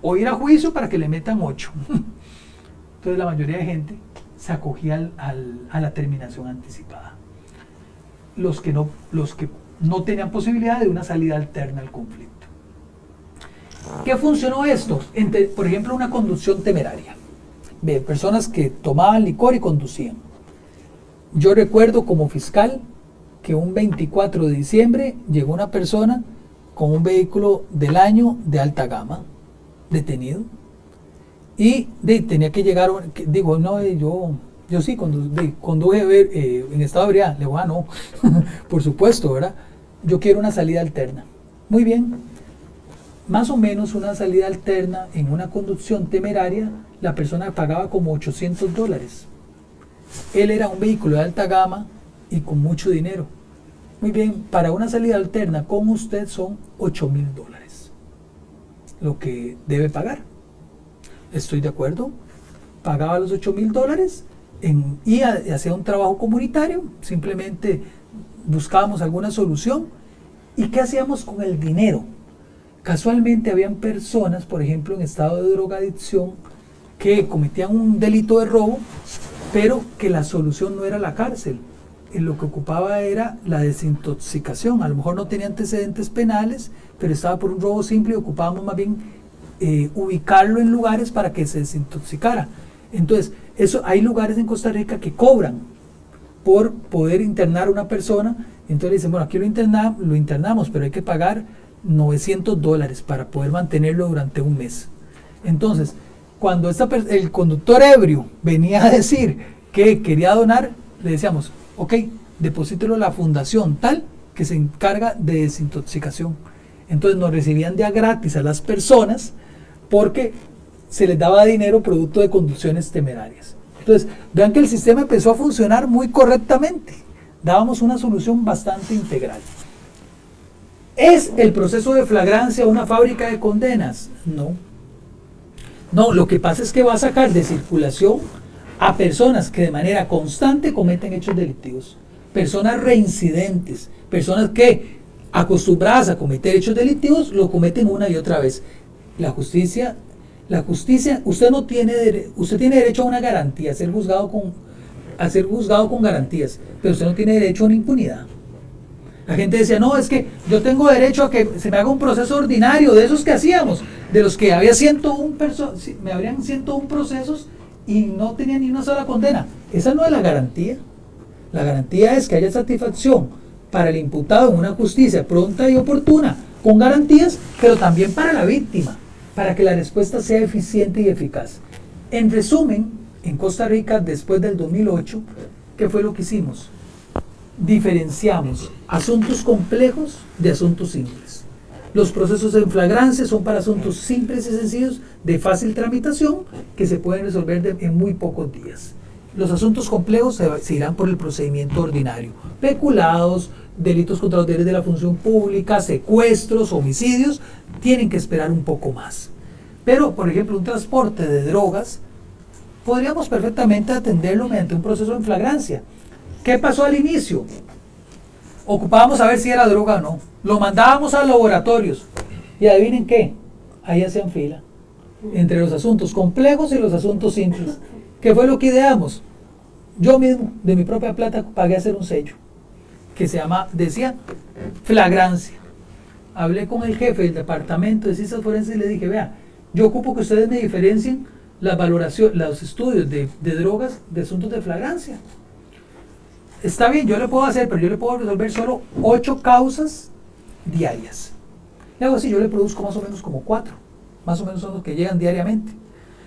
o ir a juicio para que le metan 8. Entonces la mayoría de gente se acogía a la terminación anticipada. Los que no tenían posibilidad de una salida alterna al conflicto. ¿Qué funcionó esto? Por ejemplo, una conducción temeraria. Personas que tomaban licor y conducían. Yo recuerdo como fiscal que un 24 de diciembre llegó una persona con un vehículo del año de alta gama, detenido, y tenía que llegar, digo, no, yo sí conduje en estado de ebriedad. Le digo, no, por supuesto, ¿verdad? Yo quiero una salida alterna. Muy bien. Más o menos una salida alterna en una conducción temeraria, la persona pagaba como $800. Él era un vehículo de alta gama y con mucho dinero. Muy bien, para una salida alterna con usted son $8,000 lo que debe pagar. Estoy de acuerdo. Pagaba los $8,000 y hacía un trabajo comunitario. Simplemente buscábamos alguna solución. ¿Y qué hacíamos con el dinero? Casualmente habían personas, por ejemplo, en estado de drogadicción, que cometían un delito de robo, pero que la solución no era la cárcel. Lo que ocupaba era la desintoxicación. A lo mejor no tenía antecedentes penales, pero estaba por un robo simple y ocupábamos más bien ubicarlo en lugares para que se desintoxicara. Entonces, hay lugares en Costa Rica que cobran por poder internar a una persona. Entonces le dicen, bueno, aquí lo internamos, pero hay que pagar $900 para poder mantenerlo durante un mes. Entonces, cuando el conductor ebrio venía a decir que quería donar, le decíamos, ok, deposítelo a la fundación tal que se encarga de desintoxicación. Entonces nos recibían de a gratis a las personas porque se les daba dinero producto de conducciones temerarias. Entonces, vean que el sistema empezó a funcionar muy correctamente. Dábamos una solución bastante integral. ¿Es el proceso de flagrancia una fábrica de condenas? No. No, lo que pasa es que va a sacar de circulación a personas que de manera constante cometen hechos delictivos. Personas reincidentes, personas que acostumbradas a cometer hechos delictivos lo cometen una y otra vez. La justicia, usted tiene derecho a una garantía, a ser juzgado con garantías, pero usted no tiene derecho a una impunidad. La gente decía, no, es que yo tengo derecho a que se me haga un proceso ordinario, de esos que hacíamos, de los que había 101 me habrían 101 procesos y no tenía ni una sola condena. Esa no es la garantía. La garantía es que haya satisfacción para el imputado en una justicia pronta y oportuna, con garantías, pero también para la víctima, para que la respuesta sea eficiente y eficaz. En resumen, en Costa Rica, después del 2008, ¿qué fue lo que hicimos? Diferenciamos asuntos complejos de asuntos simples. Los procesos en flagrancia son para asuntos simples y sencillos de fácil tramitación que se pueden resolver en muy pocos días. Los asuntos complejos se irán por el procedimiento ordinario. Peculados, delitos contra los deberes de la función pública, secuestros, homicidios, tienen que esperar un poco más. Pero, por ejemplo, un transporte de drogas, podríamos perfectamente atenderlo mediante un proceso en flagrancia. ¿Qué pasó al inicio? Ocupábamos a ver si era droga o no. Lo mandábamos a laboratorios. Y adivinen qué, ahí hacían fila. Entre los asuntos complejos y los asuntos simples. ¿Qué fue lo que ideamos? Yo mismo, de mi propia plata, pagué a hacer un sello. Que decía flagrancia. Hablé con el jefe del departamento de ciencias forenses y le dije, vea, yo ocupo que ustedes me diferencien los estudios de drogas de asuntos de flagrancia. Está bien, yo le puedo hacer, pero yo le puedo resolver solo 8 causas diarias. Y hago así, yo le produzco más o menos como 4. Más o menos son los que llegan diariamente.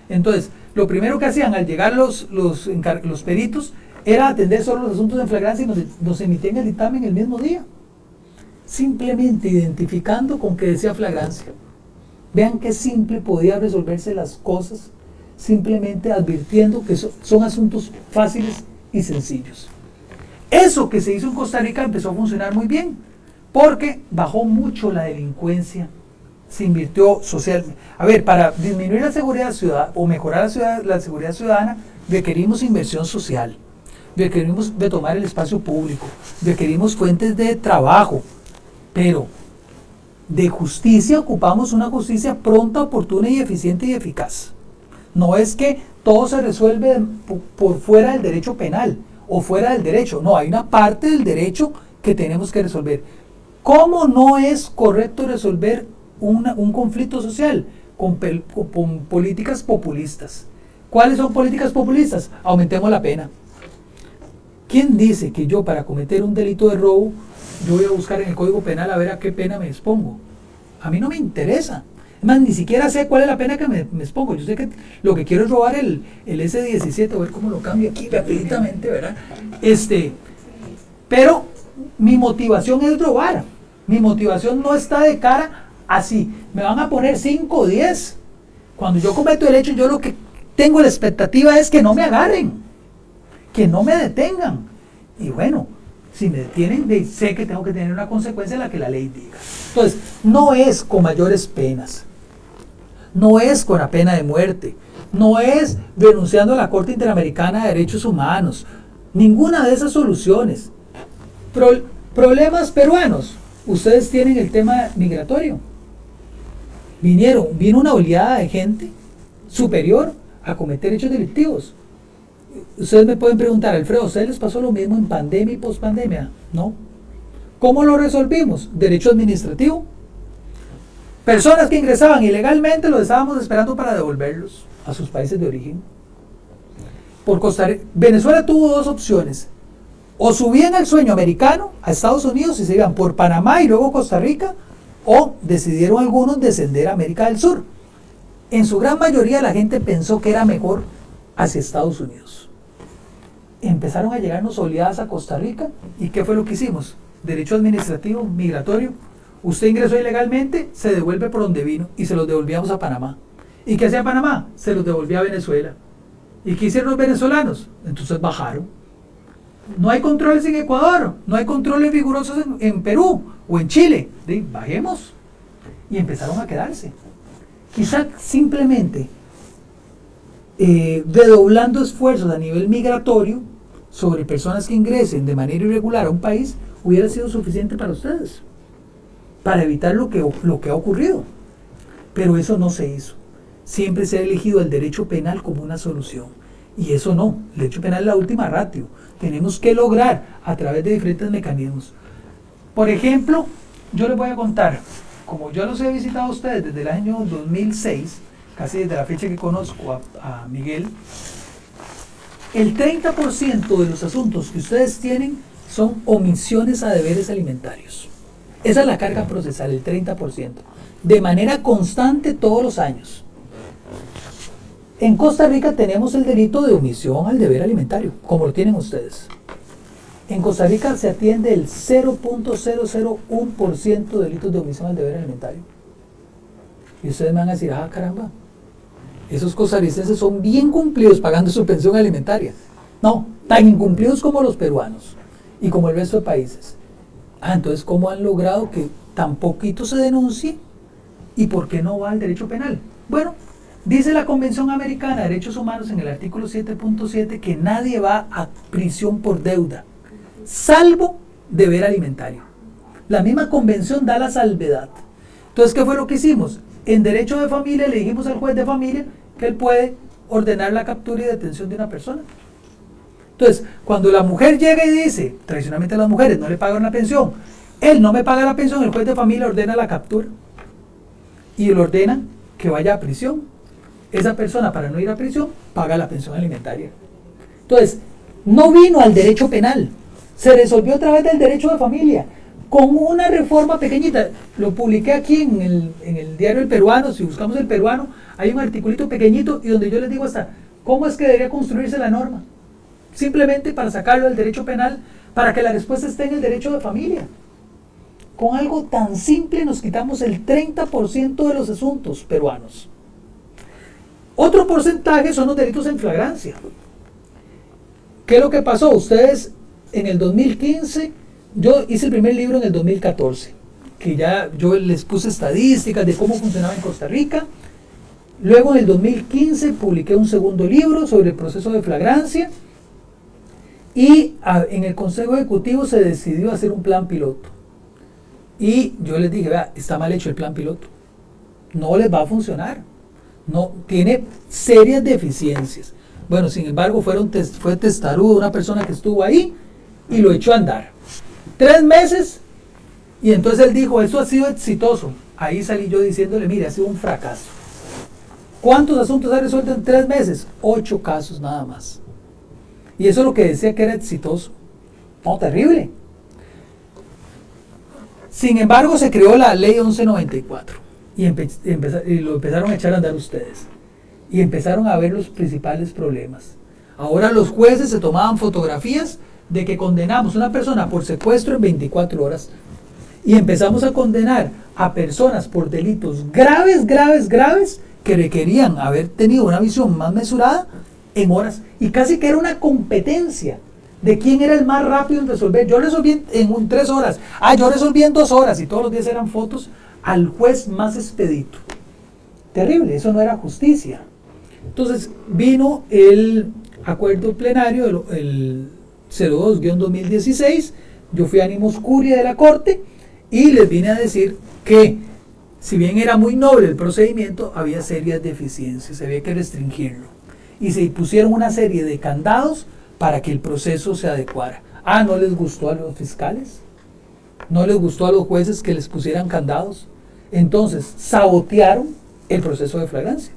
Entonces, lo primero que hacían al llegar los peritos era atender solo los asuntos de flagrancia y nos emitían el dictamen el mismo día. Simplemente identificando con que decía flagrancia. Vean qué simple podía resolverse las cosas, simplemente advirtiendo que son asuntos fáciles y sencillos. Eso que se hizo en Costa Rica empezó a funcionar muy bien, porque bajó mucho la delincuencia, se invirtió socialmente. A ver, para disminuir la seguridad ciudadana o mejorar la seguridad ciudadana, requerimos inversión social, requerimos de tomar el espacio público, requerimos fuentes de trabajo, pero de justicia ocupamos una justicia pronta, oportuna y eficiente y eficaz. No es que todo se resuelve por fuera del derecho penal o fuera del derecho. No, hay una parte del derecho que tenemos que resolver. ¿Cómo no es correcto resolver un conflicto social? Con políticas populistas. ¿Cuáles son políticas populistas? Aumentemos la pena. ¿Quién dice que yo para cometer un delito de robo, yo voy a buscar en el Código Penal a ver a qué pena me expongo? A mí no me interesa. Es más, ni siquiera sé cuál es la pena que me expongo. Yo sé que lo que quiero es robar el S17, a ver cómo lo cambio aquí rapiditamente, ¿verdad? Pero mi motivación es robar. Mi motivación no está de cara así. Me van a poner 5 o 10. Cuando yo cometo el hecho, yo lo que tengo la expectativa es que no me agarren, que no me detengan. Y bueno, si me detienen, sé que tengo que tener una consecuencia en la que la ley diga. Entonces, no es con mayores penas. No es con la pena de muerte, no es denunciando a la Corte Interamericana de Derechos Humanos, ninguna de esas soluciones. Problemas peruanos, ustedes tienen el tema migratorio. Vino una oleada de gente superior a cometer hechos delictivos. Ustedes me pueden preguntar, Alfredo, ¿a ustedes les pasó lo mismo en pandemia y pospandemia? No. ¿Cómo lo resolvimos? Derecho administrativo. Personas que ingresaban ilegalmente los estábamos esperando para devolverlos a sus países de origen. Venezuela tuvo 2 opciones. O subían al sueño americano a Estados Unidos y se iban por Panamá y luego Costa Rica, o decidieron algunos descender a América del Sur. En su gran mayoría la gente pensó que era mejor hacia Estados Unidos. Empezaron a llegarnos oleadas a Costa Rica. ¿Y qué fue lo que hicimos? Derecho administrativo, migratorio. Usted ingresó ilegalmente, se devuelve por donde vino y se los devolvíamos a Panamá. ¿Y qué hacía Panamá? Se los devolvía a Venezuela. ¿Y qué hicieron los venezolanos? Entonces bajaron. No hay controles en Ecuador, no hay controles rigurosos en Perú o en Chile. Bajemos. Y empezaron a quedarse. Quizá simplemente redoblando esfuerzos a nivel migratorio sobre personas que ingresen de manera irregular a un país hubiera sido suficiente para ustedes, para evitar lo que ha ocurrido. Pero eso no se hizo. Siempre se ha elegido el derecho penal como una solución. Y eso no. El derecho penal es la última ratio. Tenemos que lograr, a través de diferentes mecanismos, Por ejemplo, yo les voy a contar, como yo los he visitado a ustedes desde el año 2006, casi desde la fecha que conozco a Miguel, el 30% de los asuntos que ustedes tienen son omisiones a deberes alimentarios. Esa es la carga procesal, el 30%, de manera constante todos los años. En Costa Rica tenemos el delito de omisión al deber alimentario, como lo tienen ustedes. En Costa Rica se atiende el 0.001% de delitos de omisión al deber alimentario. Y ustedes me van a decir, ah, caramba, esos costarricenses son bien cumplidos pagando su pensión alimentaria. No, tan incumplidos como los peruanos y como el resto de países. Ah, entonces, ¿cómo han logrado que tan poquito se denuncie? ¿Y por qué no va al derecho penal? Bueno, dice la Convención Americana de Derechos Humanos en el artículo 7.7 que nadie va a prisión por deuda, salvo deber alimentario. La misma convención da la salvedad. Entonces, ¿qué fue lo que hicimos? En derecho de familia le dijimos al juez de familia que él puede ordenar la captura y detención de una persona. Entonces, cuando la mujer llega y dice, tradicionalmente a las mujeres no le pagan la pensión, él no me paga la pensión, el juez de familia ordena la captura y él ordena que vaya a prisión. Esa persona, para no ir a prisión, paga la pensión alimentaria. Entonces, no vino al derecho penal, se resolvió a través del derecho de familia, con una reforma pequeñita. Lo publiqué aquí en el diario El Peruano. Si buscamos El Peruano, hay un articulito pequeñito y donde yo les digo hasta cómo es que debería construirse la norma, simplemente para sacarlo del derecho penal, para que la respuesta esté en el derecho de familia. Con algo tan simple nos quitamos el 30% de los asuntos peruanos. Otro porcentaje son los delitos en flagrancia. ¿Qué es lo que pasó? Ustedes en el 2015, yo hice el primer libro en el 2014, que ya yo les puse estadísticas de cómo funcionaba en Costa Rica. Luego en el 2015 publiqué un segundo libro sobre el proceso de flagrancia y en el Consejo Ejecutivo se decidió hacer un plan piloto. Y yo les dije, vea, está mal hecho el plan piloto, no les va a funcionar, no, tiene serias deficiencias. Bueno, sin embargo, fue testarudo una persona que estuvo ahí y lo echó a andar. 3 meses y entonces él dijo, esto ha sido exitoso. Ahí salí yo diciéndole, mire, ha sido un fracaso. ¿Cuántos asuntos ha resuelto en 3 meses? 8 casos nada más. Y eso es lo que decía que era exitoso. No, terrible. Sin embargo, se creó la ley 1194 y lo empezaron a echar a andar ustedes. Y empezaron a ver los principales problemas. Ahora los jueces se tomaban fotografías de que condenamos a una persona por secuestro en 24 horas y empezamos a condenar a personas por delitos graves que requerían haber tenido una visión más mesurada en horas, y casi que era una competencia de quién era el más rápido en resolver. Yo resolví en 3 horas, yo resolví en 2 horas, y todos los días eran fotos al juez más expedito. Terrible, eso no era justicia. Entonces vino el acuerdo plenario, el 02-2016, yo fui animus curiae de la Corte y les vine a decir que si bien era muy noble el procedimiento, había serias deficiencias, había que restringirlo. Y se pusieron una serie de candados para que el proceso se adecuara. ¿No les gustó a los fiscales? ¿No les gustó a los jueces que les pusieran candados? Entonces sabotearon el proceso de flagrancia.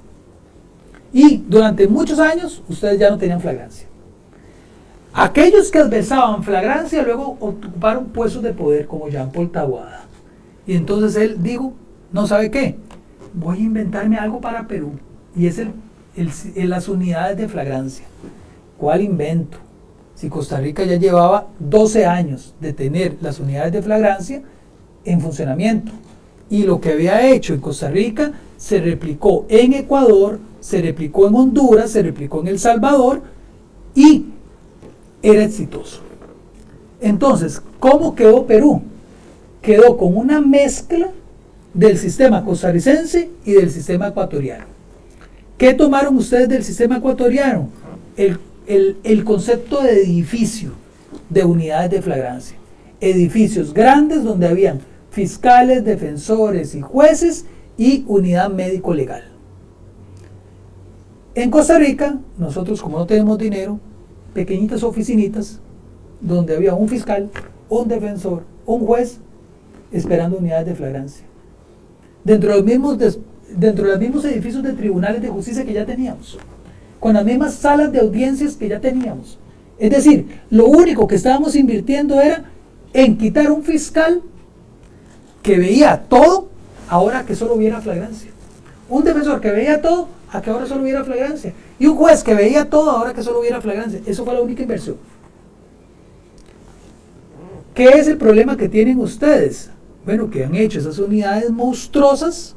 Y durante muchos años ustedes ya no tenían flagrancia. Aquellos que adversaban flagrancia luego ocuparon puestos de poder, como Jean Paul Taboada. Y entonces él dijo, no sabe qué, voy a inventarme algo para Perú. Y es las unidades de flagrancia. ¿Cuál invento? Si Costa Rica ya llevaba 12 años de tener las unidades de flagrancia en funcionamiento. Y lo que había hecho en Costa Rica se replicó en Ecuador, se replicó en Honduras, se replicó en El Salvador y era exitoso. Entonces, ¿cómo quedó Perú? Quedó con una mezcla del sistema costarricense y del sistema ecuatoriano. ¿Qué tomaron ustedes del sistema ecuatoriano? El concepto de edificio de unidades de flagrancia. Edificios grandes donde habían fiscales, defensores y jueces y unidad médico-legal. En Costa Rica, nosotros como no tenemos dinero, pequeñitas oficinitas donde había un fiscal, un defensor un juez esperando unidades de flagrancia. Dentro de los mismos edificios de tribunales de justicia que ya teníamos, con las mismas salas de audiencias que ya teníamos. Es decir, lo único que estábamos invirtiendo era en quitar un fiscal que veía todo, ahora que solo hubiera flagrancia. Un defensor que veía todo, a que ahora solo hubiera flagrancia. Y un juez que veía todo, ahora que solo hubiera flagrancia. Eso fue la única inversión. ¿Qué es el problema que tienen ustedes? Bueno, que han hecho esas unidades monstruosas,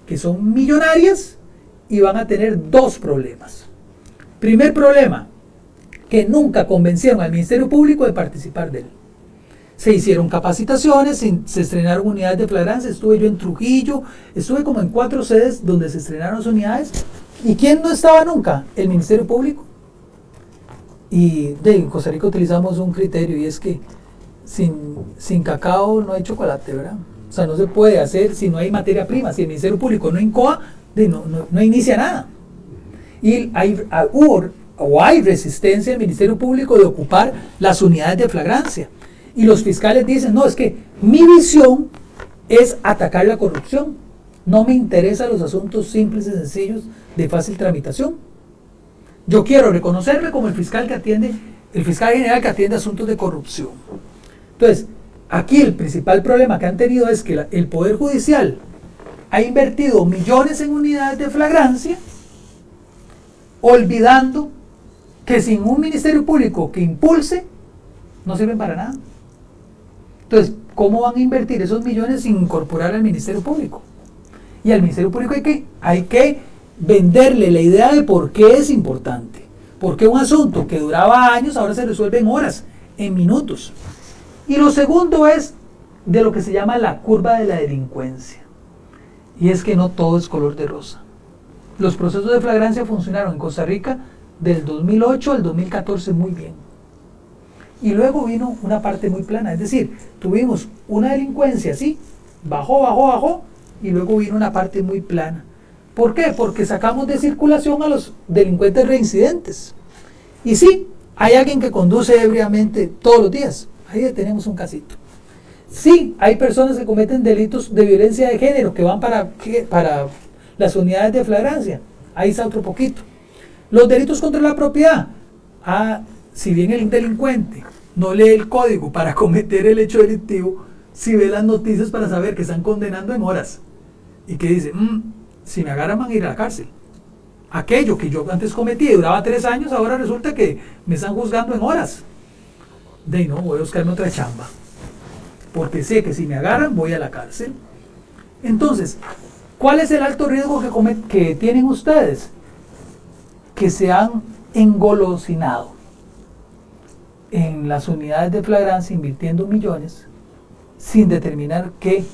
que son millonarias, y van a tener dos problemas. Primer problema, que nunca convencieron al Ministerio Público de participar de él. Se hicieron capacitaciones, se estrenaron unidades de flagrancia, estuve yo en Trujillo, estuve como en 4 sedes donde se estrenaron las unidades. ¿Y quién no estaba nunca? El Ministerio Público. Y en Costa Rica utilizamos un criterio, y es que sin cacao no hay chocolate, ¿verdad? O sea, no se puede hacer si no hay materia prima. Si el Ministerio Público no incoa, no inicia nada. Y hay resistencia del Ministerio Público de ocupar las unidades de flagrancia. Y los fiscales dicen, no, es que mi visión es atacar la corrupción. No me interesan los asuntos simples y sencillos de fácil tramitación. Yo quiero reconocerme como el fiscal general que atiende asuntos de corrupción. Entonces, aquí el principal problema que han tenido es que el Poder Judicial ha invertido millones en unidades de flagrancia, olvidando que sin un Ministerio Público que impulse, no sirven para nada. Entonces, ¿cómo van a invertir esos millones sin incorporar al Ministerio Público? Y al Ministerio Público hay que venderle la idea de por qué es importante. Porque un asunto que duraba años ahora se resuelve en horas, en minutos. Y lo segundo es de lo que se llama la curva de la delincuencia. Y es que no todo es color de rosa. Los procesos de flagrancia funcionaron en Costa Rica del 2008 al 2014 muy bien. Y luego vino una parte muy plana, es decir, tuvimos una delincuencia así, bajó, y luego vino una parte muy plana. ¿Por qué? Porque sacamos de circulación a los delincuentes reincidentes. Y sí, hay alguien que conduce ebriamente todos los días, ahí tenemos un casito. Sí, hay personas que cometen delitos de violencia de género que van para las unidades de flagrancia, ahí está otro poquito. Los delitos contra la propiedad, si bien el delincuente no lee el código para cometer el hecho delictivo, si ve las noticias para saber que están condenando en horas y que dice, si me agarran van a ir a la cárcel. Aquello que yo antes cometí y duraba 3 años, ahora resulta que me están juzgando en horas. No, voy a buscarme otra chamba, porque sé que si me agarran voy a la cárcel. Entonces, ¿cuál es el alto riesgo que tienen ustedes? Que se han engolosinado en las unidades de flagrancia invirtiendo millones sin determinar que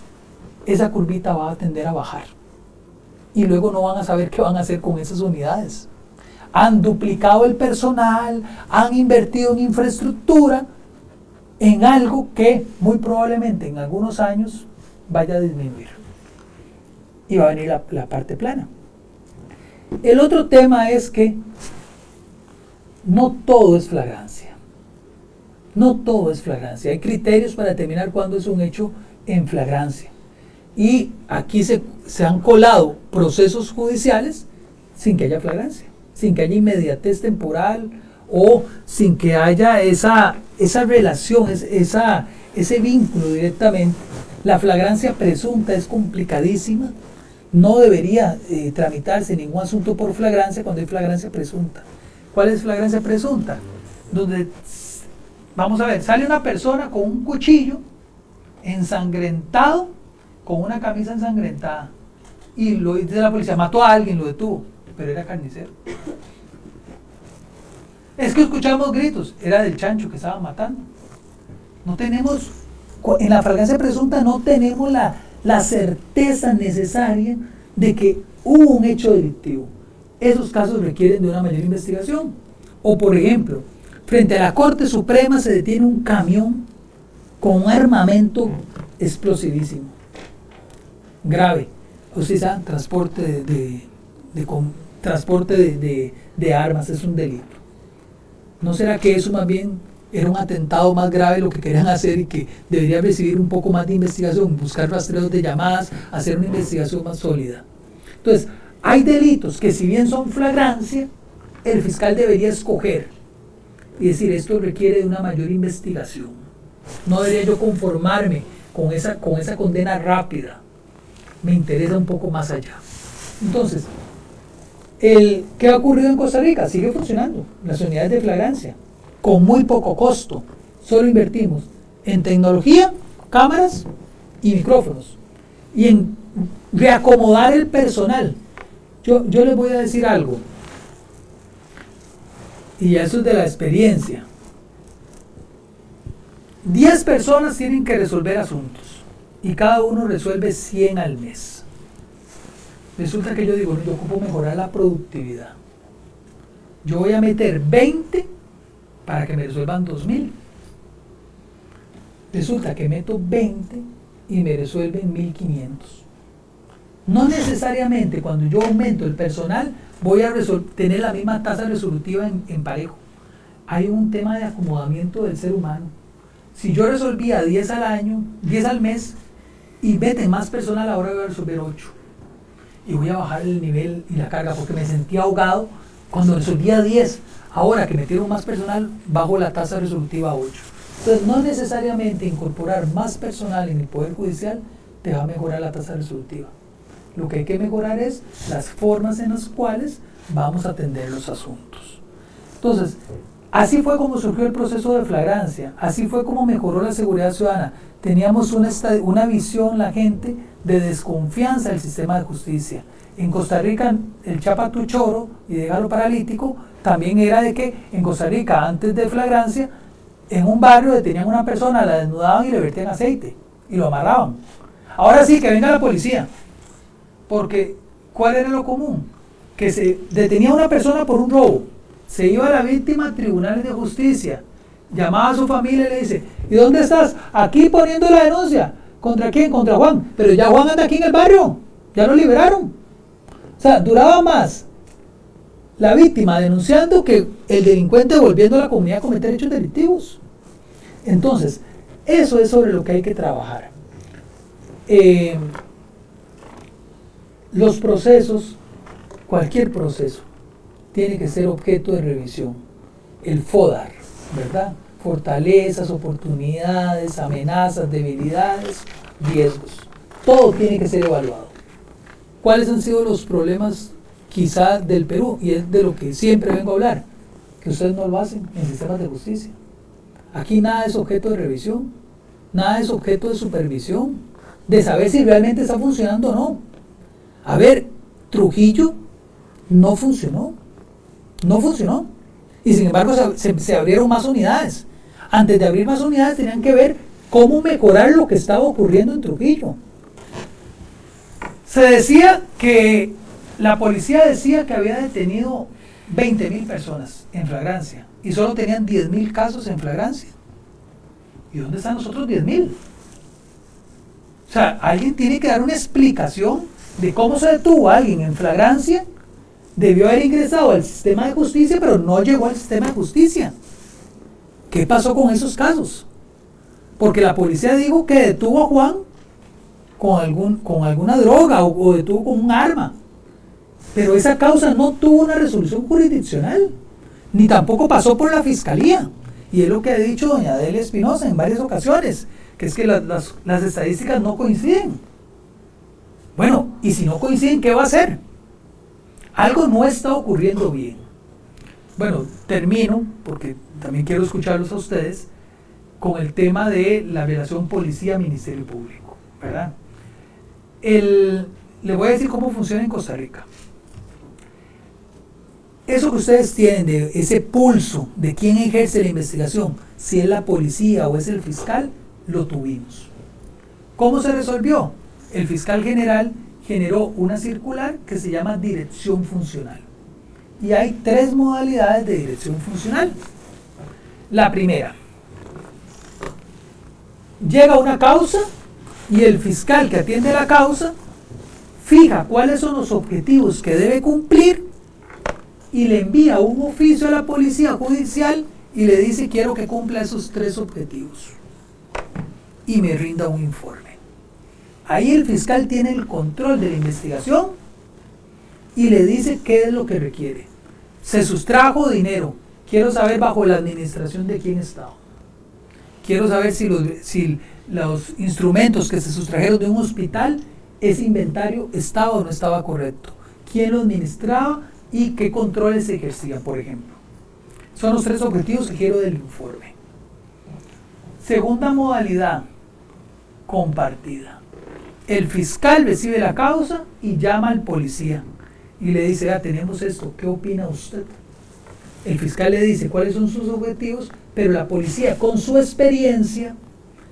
esa curvita va a tender a bajar y luego no van a saber qué van a hacer con esas unidades. Han duplicado el personal, han invertido en infraestructura, en algo que muy probablemente en algunos años vaya a disminuir y va a venir la parte plana. El otro tema es que no todo es flagrancia. No todo es flagrancia. Hay criterios para determinar cuándo es un hecho en flagrancia. Y aquí se han colado procesos judiciales sin que haya flagrancia, sin que haya inmediatez temporal o sin que haya esa relación, ese vínculo directamente. La flagrancia presunta es complicadísima. No debería tramitarse ningún asunto por flagrancia cuando hay flagrancia presunta. ¿Cuál es flagrancia presunta? Donde, vamos a ver, sale una persona con un cuchillo ensangrentado, con una camisa ensangrentada, y lo dice la policía, mató a alguien, lo detuvo, pero era carnicero. Es que escuchamos gritos, era del chancho que estaban matando. No tenemos, en la flagrancia presunta no tenemos la certeza necesaria de que hubo un hecho delictivo. Esos casos requieren de una mayor investigación. O por ejemplo, frente a la Corte Suprema se detiene un camión con un armamento explosivísimo, grave. Usted sabe, transporte de armas es un delito. ¿No será que eso más bien era un atentado más grave lo que querían hacer y que debería recibir un poco más de investigación, buscar rastreos de llamadas, hacer una investigación más sólida. Entonces, hay delitos que si bien son flagrancia, el fiscal debería escoger y decir, esto requiere de una mayor investigación. No debería yo conformarme con esa condena rápida. Me interesa un poco más allá. Entonces, ¿qué ha ocurrido en Costa Rica? Sigue funcionando las unidades de flagrancia, con muy poco costo. Solo invertimos en tecnología, cámaras y micrófonos, y en reacomodar el personal. Yo les voy a decir algo, y eso es de la experiencia. 10 personas tienen que resolver asuntos, y cada uno resuelve 100 al mes. Resulta que yo digo, no, yo ocupo mejorar la productividad. Yo voy a meter 20 para que me resuelvan 2.000. Resulta que meto 20 y me resuelven 1.500. No necesariamente cuando yo aumento el personal voy a tener la misma tasa resolutiva en parejo. Hay un tema de acomodamiento del ser humano. Si yo resolvía 10 al año, 10 al mes, y meten más personal, ahora voy a resolver 8. Y voy a bajar el nivel y la carga porque me sentía ahogado cuando resolvía 10. Ahora que metieron más personal, bajo la tasa resolutiva a 8. Entonces, no necesariamente incorporar más personal en el Poder Judicial te va a mejorar la tasa resolutiva. Lo que hay que mejorar es las formas en las cuales vamos a atender los asuntos. Entonces, así fue como surgió el proceso de flagrancia, así fue como mejoró la seguridad ciudadana. Teníamos una visión, la gente, de desconfianza del sistema de justicia. En Costa Rica, el chapa tu choro y déjalo paralítico, también era de que en Costa Rica, antes de flagrancia, en un barrio detenían a una persona, la desnudaban y le vertían aceite y lo amarraban. Ahora sí, que venga la policía. Porque, ¿cuál era lo común? Que se detenía a una persona por un robo, se iba la víctima a tribunales de justicia, llamaba a su familia y le dice, ¿y dónde estás? Aquí poniendo la denuncia. ¿Contra quién? Contra Juan. Pero ya Juan anda aquí en el barrio, ya lo liberaron. O sea, duraba más la víctima denunciando que el delincuente volviendo a la comunidad a cometer hechos delictivos. Entonces, eso es sobre lo que hay que trabajar. Los procesos, cualquier proceso, tiene que ser objeto de revisión. El FODAR, ¿verdad? Fortalezas, oportunidades, amenazas, debilidades, riesgos. Todo tiene que ser evaluado. ¿Cuáles han sido los problemas quizá del Perú? Y es de lo que siempre vengo a hablar, que ustedes no lo hacen en sistemas de justicia. Aquí nada es objeto de revisión, nada es objeto de supervisión, de saber si realmente está funcionando o no. A ver, Trujillo no funcionó. Y sin embargo se abrieron más unidades. Antes de abrir más unidades tenían que ver cómo mejorar lo que estaba ocurriendo en Trujillo. Se decía que la policía decía que había detenido 20.000 personas en flagrancia y solo tenían 10.000 casos en flagrancia. ¿Y dónde están los otros 10.000? O sea, alguien tiene que dar una explicación de cómo se detuvo a alguien en flagrancia. Debió haber ingresado al sistema de justicia, pero no llegó al sistema de justicia. ¿Qué pasó con esos casos? Porque la policía dijo que detuvo a Juan con alguna droga o detuvo con un arma. Pero esa causa no tuvo una resolución jurisdiccional, ni tampoco pasó por la fiscalía. Y es lo que ha dicho doña Adelia Espinosa en varias ocasiones, que es que las estadísticas no coinciden. Bueno, y si no coinciden, ¿qué va a hacer? Algo no está ocurriendo bien. Bueno, termino, porque también quiero escucharlos a ustedes, con el tema de la relación policía-ministerio público, ¿verdad? Le voy a decir cómo funciona en Costa Rica. Eso que ustedes tienen de ese pulso de quién ejerce la investigación, si es la policía o es el fiscal, lo tuvimos. ¿Cómo se resolvió? El fiscal general generó una circular que se llama dirección funcional. Y hay 3 modalidades de dirección funcional. La primera, llega una causa y el fiscal que atiende la causa fija cuáles son los objetivos que debe cumplir y le envía un oficio a la policía judicial y le dice: quiero que cumpla esos 3 objetivos y me rinda un informe. Ahí el fiscal tiene el control de la investigación y le dice qué es lo que requiere. Se sustrajo dinero, quiero saber bajo la administración de quién estaba. Quiero saber si los instrumentos que se sustrajeron de un hospital, ese inventario estaba o no estaba correcto. ¿Quién lo administraba y qué controles se ejercían, por ejemplo? Son los 3 objetivos que quiero del informe. Segunda modalidad, compartida. El fiscal recibe la causa y llama al policía y le dice: tenemos esto, ¿qué opina usted? El fiscal le dice cuáles son sus objetivos, pero la policía, con su experiencia,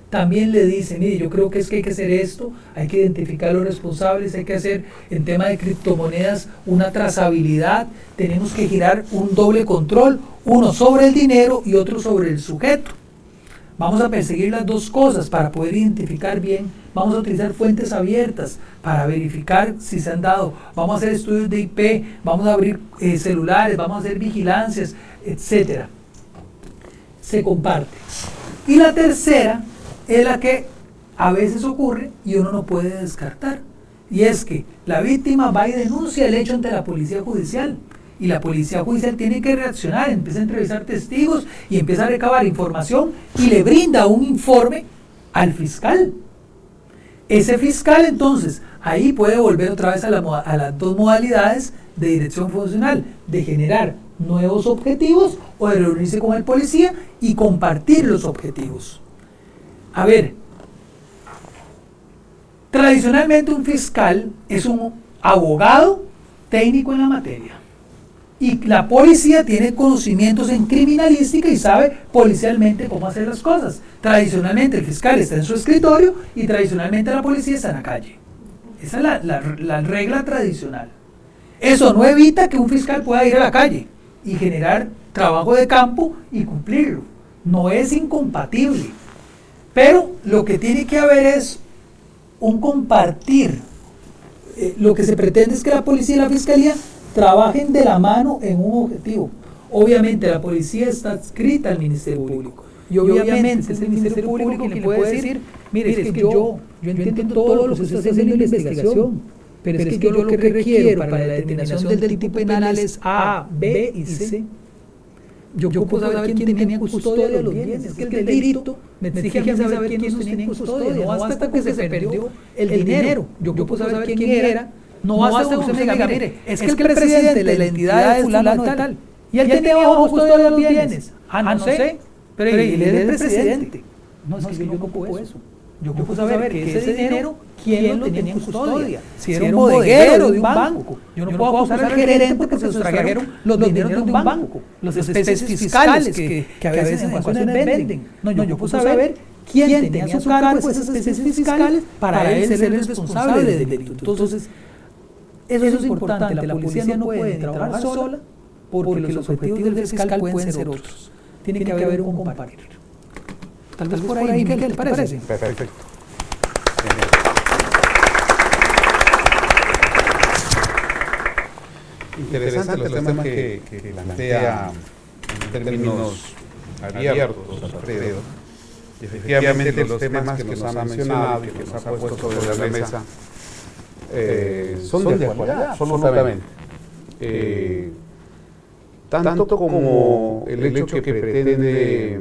también le dice: mire, yo creo que hay que hacer esto, hay que identificar a los responsables, hay que hacer en tema de criptomonedas una trazabilidad, tenemos que girar un doble control, uno sobre el dinero y otro sobre el sujeto. Vamos a perseguir las 2 cosas para poder identificar bien. Vamos a utilizar fuentes abiertas para verificar si se han dado. Vamos a hacer estudios de IP, vamos a abrir celulares, vamos a hacer vigilancias, etc. Se comparte. Y la tercera es la que a veces ocurre y uno no puede descartar. Y es que la víctima va y denuncia el hecho ante la policía judicial. Y la policía judicial tiene que reaccionar, empieza a entrevistar testigos y empieza a recabar información y le brinda un informe al fiscal. Ese fiscal entonces ahí puede volver otra vez a las 2 modalidades de dirección funcional, de generar nuevos objetivos o de reunirse con el policía y compartir los objetivos. A ver, tradicionalmente un fiscal es un abogado técnico en la materia. Y la policía tiene conocimientos en criminalística y sabe policialmente cómo hacer las cosas. Tradicionalmente el fiscal está en su escritorio y tradicionalmente la policía está en la calle. Esa es la regla tradicional. Eso no evita que un fiscal pueda ir a la calle y generar trabajo de campo y cumplirlo. No es incompatible. Pero lo que tiene que haber es un compartir. Lo que se pretende es que la policía y la fiscalía trabajen de la mano en un objetivo. Obviamente la policía está adscrita al Ministerio Público y obviamente es el Ministerio Público quien le puede decir: mire, es que yo entiendo todo lo que usted está haciendo en la investigación, pero es que yo lo que requiero para la determinación del delito penal es A, B y C. Yo puedo saber quién tenía custodia de los bienes. Es que el delito me exige a mí saber quién los tenía custodia. No basta que se perdió el dinero. Yo puedo saber quién era. No basta que usted me diga: mire, es que el presidente de la entidad es fulano de tal, y él tenía bajo custodia los bienes. No sé, pero él es el presidente. No, es que yo no ocupo eso. Yo ocupo saber que ese dinero, ¿quién lo tenía en custodia? Si era un bodeguero de un banco. Yo no puedo acusar al gerente porque se sustrajeron los dineros de un banco. Las especies fiscales que a veces en ocasiones venden. No, yo puedo saber quién tenía a su cargo esas especies fiscales para él ser el responsable del delito. Entonces, eso es importante. La policía no puede trabajar sola porque los objetivos del fiscal pueden ser otros. Tiene que haber un compartir. Tal vez por ahí, ¿qué le parece? Perfecto. Interesante los temas que plantea en términos abiertos, Alfredo. Y efectivamente los temas que nos ha mencionado y que nos ha puesto sobre la mesa son de actualidad, absolutamente. Tanto como el hecho que pretende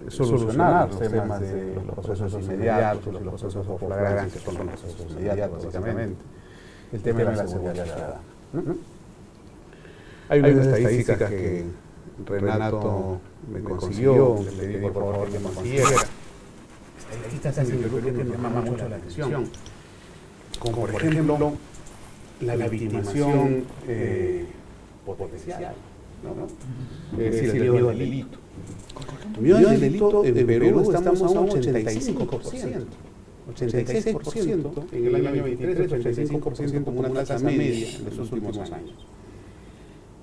solucionar los temas de los procesos inmediatos, los procesos flagrantes, que son los procesos inmediatos, básicamente. El tema de la seguridad ciudadana. Hay unas estadísticas que Renato me consiguió, le pedí por favor que me consiguiera. Estadísticas que yo creo que nos llaman mucho la atención. Como por ejemplo, la victimización potencial, ¿no? Es decir, el miedo al delito. El miedo al delito en Perú estamos a un 85%. 86% en el año 23, 85% como una tasa media en los últimos años.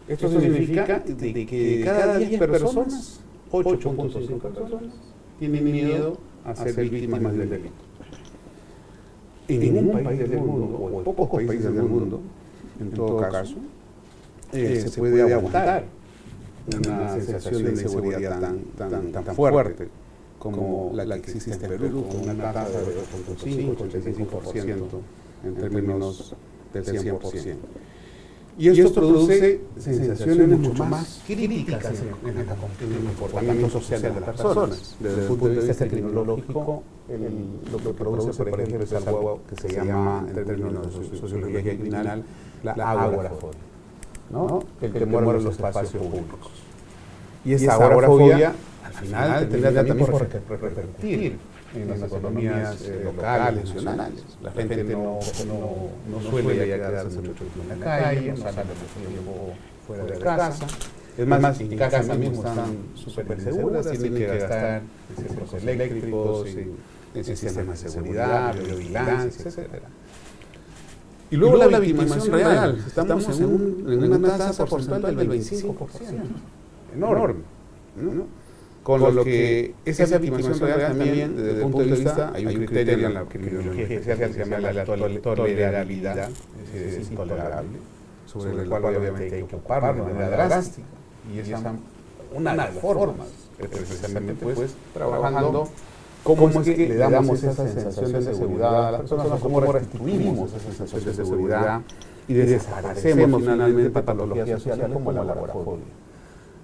Esto significa de que de cada 10 personas, 8.5 personas tienen miedo a ser víctimas del delito. En ningún país del mundo, o en pocos países del mundo, en todo caso, se puede aguantar una sensación de inseguridad tan fuerte como la que existe en Perú, con una tasa de 8.5-85% en términos del 100%. Y esto produce sensaciones mucho más críticas en el comportamiento social de las personas. Desde el punto de vista criminológico, lo que produce, por ejemplo, es algo que se llama, en términos de sociología criminal, la agorafobia, ¿no? El temor a los espacios públicos. Y esa agorafobia, al final, tendrá también por repercutir en las economías locales, nacionales. La gente no suele quedarse mucho tiempo en la calle, no sale mucho tiempo fuera de casa. Es más, en casa mismo están súper seguras, tienen que gastar en centros eléctricos, en sistemas de seguridad, videovigilancia, etc. Y luego la victimización real. Estamos en una tasa porcentual del 25%. Enorme, ¿no? Con lo que esa victimización real también, desde el punto de vista, hay un criterio en la criminología especial que se llama la tolerabilidad, es intolerable, sobre el cual obviamente hay que ocuparnos de manera drástica. Y esa una de las formas es precisamente pues trabajando cómo es que le damos esa sensación de seguridad a las personas, cómo restituimos esa sensación de seguridad y desaparecemos finalmente patologías sociales como la agorafobia,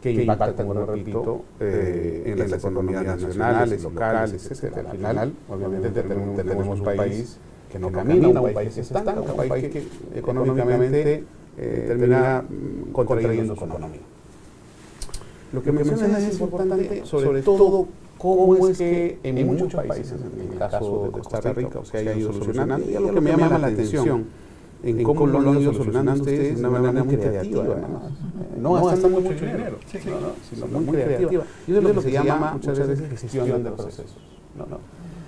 que impacta, como lo repito, en las economías nacionales, locales, etc. Al final, obviamente, tenemos un país que no camina, un país que se estanca, un país que económicamente termina contrayendo su economía. Lo que mencionas es importante, sobre todo, cómo es que en muchos países, en el caso de Costa Rica, se ha ido solucionando, y algo que me llama la atención, en cómo lo han ido solucionando ustedes de una manera muy creativa, además. No gastando mucho dinero, sino muy creativa. Y eso es lo que se llama muchas veces gestión de procesos.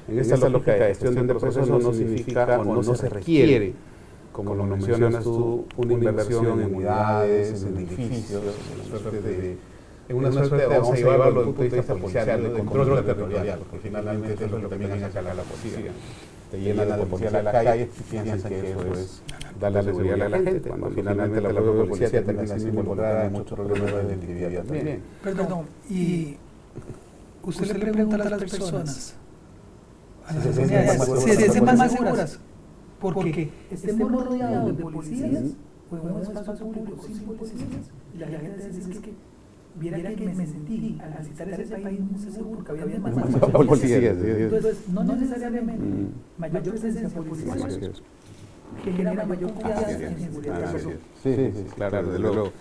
En esta lógica de gestión de procesos no significa o no se requiere, como lo mencionas tú, una inversión en unidades, en edificios, en una suerte de, vamos a llevarlo desde el punto de vista policial, de control territorial, porque finalmente eso es lo que también hace la policía. Te llenan de policía a la calle y piensan que eso es darle seguridad a la gente, cuando finalmente la propia policía termina siendo involucrada en muchos problemas de identidad también. Perdón, y usted le pregunta a las personas, a las comunidades, si se sienten más seguras, porque estemos rodeados de policías o en un espacio público sin policías, y la gente dice que viera que me sentí al visitar ese país muy seguro porque había más policías. Entonces, no necesariamente mayor presencia policial genera mayor confianza en seguridad. Sí, claro, desde luego.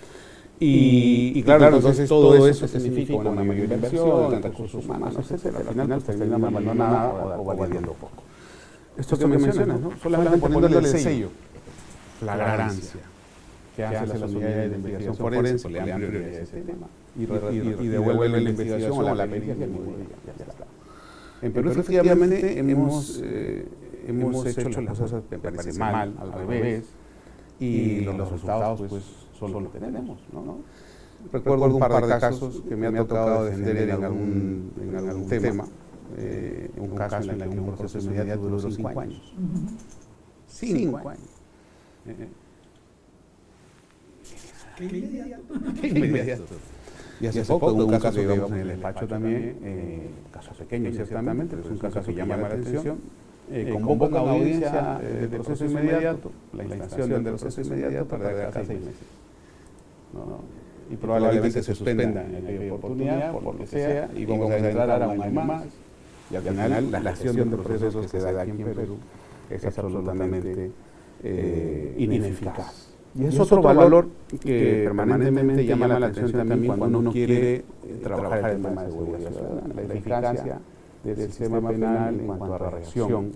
Y claro, entonces todo eso significa una mayor inversión en recursos humanos, etcétera. Al final termina abandonada o valiendo poco. Esto que mencionas, ¿no? Solamente poniéndole el sello, flagrancia, que hace las unidades de investigación forense, le dan prioridad a ese tema y devuelve la investigación a la pericia que ya está. En Perú efectivamente hemos hecho las cosas, me parece mal, al revés, y los resultados pues son los que tenemos, ¿no? Recuerdo un par de casos que me ha tocado defender en algún tema, un caso en el que un proceso inmediato duró 5 años. 5 años. Qué inmediato. Y hace poco hubo un caso que llevamos en el despacho también, caso pequeño ciertamente, pero es un caso que llama la atención. Convocan a audiencia de proceso inmediato, la instalación del proceso inmediato para dejar 6 meses. Y probablemente se suspenda en aquella oportunidad, por lo que sea, y vamos a entrar a un año más. Y al final la gestión de procesos que se da aquí en Perú es absolutamente ineficaz. Y es otro valor que permanentemente llama la atención también cuando uno quiere trabajar el tema de seguridad ciudadana. La eficacia del sistema penal en cuanto a reacción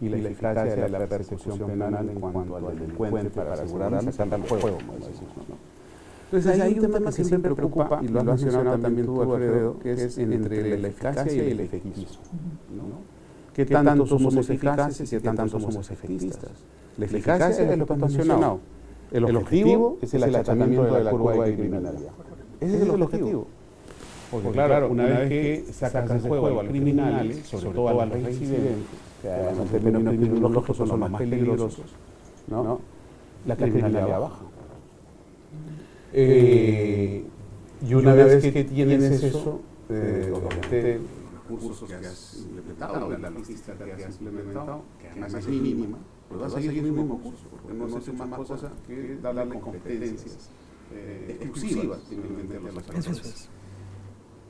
y la eficacia de la persecución penal en cuanto al delincuente para asegurarle salda al juego, como decimos, ¿no? Entonces hay un tema que siempre preocupa, y lo has mencionado también tú, Alfredo, que es entre la eficacia y el efectismo, ¿no? ¿Qué tanto somos eficaces y qué tanto somos efectistas? La eficacia es lo que has mencionado. El objetivo es el achatamiento de la curva de criminalidad. Ese es el objetivo. Porque claro, una vez que sacas del juego a los criminales, sobre todo a los reincidentes, que además en términos criminológicos son los más peligrosos, ¿no? La criminalidad baja. Y una vez que tienes eso, obviamente recursos que has implementado, la logística que has implementado, que además es mínima, pues vas a seguir el mismo curso, porque no hace más cosa que darle competencias exclusivas en venderlos a las personas.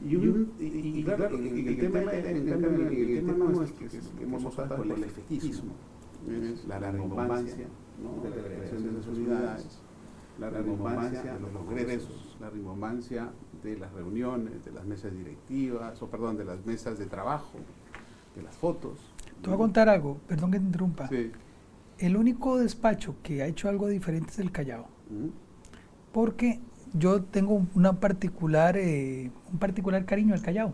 Y claro, en el tema nuestro, que hemos optado por el efectismo, es la rimbombancia, ¿no?, de la creación de esas unidades, la rimbombancia de los congresos, la rimbombancia de las reuniones, de las mesas directivas, de las mesas de trabajo, de las fotos. Te voy a contar algo, perdón que te interrumpa. Sí. El único despacho que ha hecho algo diferente es el Callao. Porque yo tengo un particular cariño al Callao.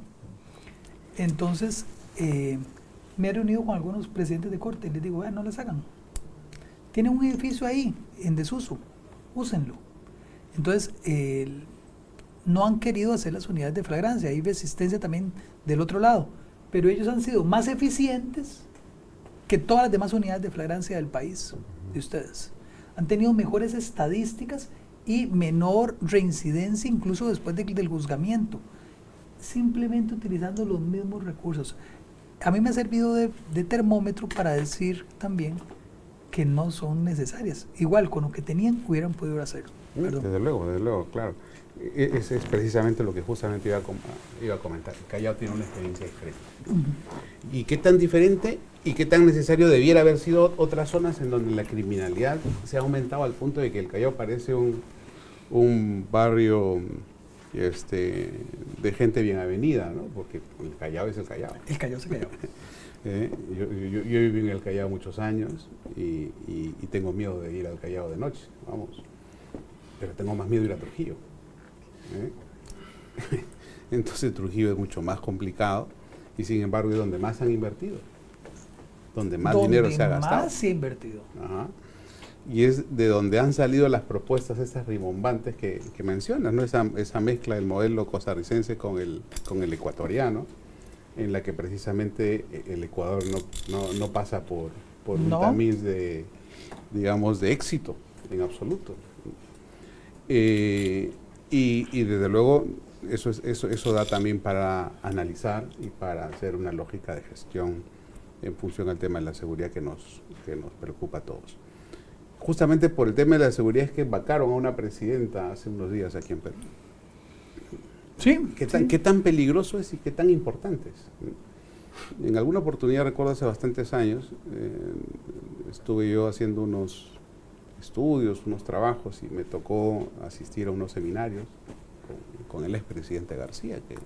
Entonces, me he reunido con algunos presidentes de corte y les digo, no les hagan. Tienen un edificio ahí, en desuso, úsenlo. Entonces, no han querido hacer las unidades de flagrancia, hay resistencia también del otro lado, pero ellos han sido más eficientes que todas las demás unidades de flagrancia del país, de ustedes. Han tenido mejores estadísticas y menor reincidencia incluso después del juzgamiento, simplemente utilizando los mismos recursos. A mí me ha servido de termómetro para decir también que no son necesarias. Igual, con lo que tenían, hubieran podido hacerlo. Desde luego, claro. Es precisamente lo que justamente iba a comentar. El Callao tiene una experiencia diferente. ¿Y qué tan diferente y qué tan necesario debiera haber sido otras zonas en donde la criminalidad se ha aumentado al punto de que el Callao parece un barrio de gente bien avenida, ¿no? Porque el Callao es el Callao. El Callao es el Callao. Yo viví en el Callao muchos años y tengo miedo de ir al Callao de noche, vamos. Pero tengo más miedo de ir a Trujillo. Entonces Trujillo es mucho más complicado y sin embargo es donde más han invertido, donde más dinero se ha gastado. Más se ha invertido. Ajá. Y es de donde han salido las propuestas esas rimbombantes que mencionas, ¿no? Esa mezcla del modelo costarricense con el ecuatoriano, en la que precisamente el Ecuador no pasa por un tamiz de éxito en absoluto. Y desde luego eso da también para analizar y para hacer una lógica de gestión en función al tema de la seguridad que nos preocupa a todos. Justamente por el tema de la seguridad es que vacaron a una presidenta hace unos días aquí en Perú. Sí. ¿Qué tan peligroso es y qué tan importante es? En alguna oportunidad, recuerdo hace bastantes años, estuve yo haciendo unos estudios, unos trabajos y me tocó asistir a unos seminarios con el expresidente García, que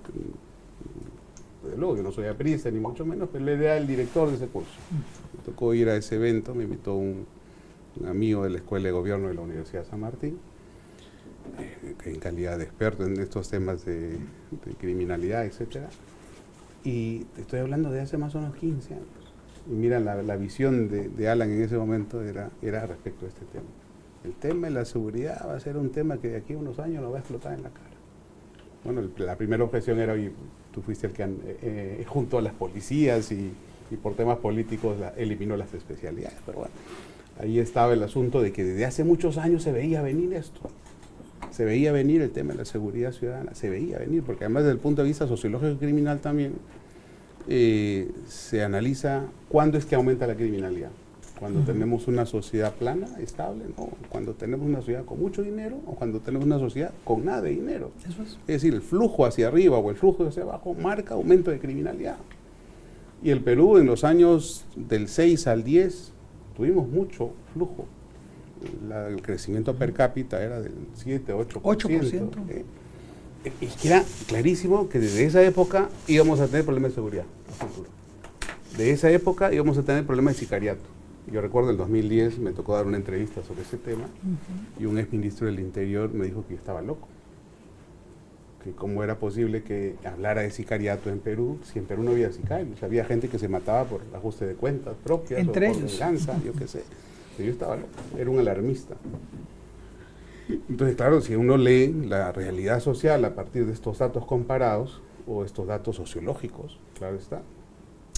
desde luego yo no soy aprista ni mucho menos, pero él era el director de ese curso. Me tocó ir a ese evento, me invitó un amigo de la Escuela de Gobierno de la Universidad de San Martín, en calidad de experto en estos temas de criminalidad, etcétera. Y te estoy hablando de hace más o menos 15 años. Y mira, la visión de Alan en ese momento era respecto a este tema. El tema de la seguridad va a ser un tema que de aquí a unos años nos va a explotar en la cara. Bueno, la primera objeción era, oye, tú fuiste el que junto a las policías y por temas políticos eliminó las especialidades. Pero bueno, ahí estaba el asunto de que desde hace muchos años se veía venir esto. Se veía venir el tema de la seguridad ciudadana, se veía venir, porque además desde el punto de vista sociológico y criminal también se analiza cuándo es que aumenta la criminalidad. Cuando tenemos una sociedad plana, estable, ¿no? Cuando tenemos una sociedad con mucho dinero o cuando tenemos una sociedad con nada de dinero. Eso es. Es decir, el flujo hacia arriba o el flujo hacia abajo marca aumento de criminalidad. Y el Perú en los años del 6 al 10 tuvimos mucho flujo. El crecimiento per cápita era del 7, 8%. 8%. Y que era clarísimo que desde esa época íbamos a tener problemas de seguridad. De esa época íbamos a tener problemas de sicariato. Yo recuerdo en el 2010 me tocó dar una entrevista sobre ese tema y un exministro del Interior me dijo que yo estaba loco. Que cómo era posible que hablara de sicariato en Perú, si en Perú no había sicarios. Había gente que se mataba por ajuste de cuentas propias entre o por ellos. venganza, yo qué sé. Pero yo estaba loco, era un alarmista. Entonces, claro, si uno lee la realidad social a partir de estos datos comparados o estos datos sociológicos, claro está,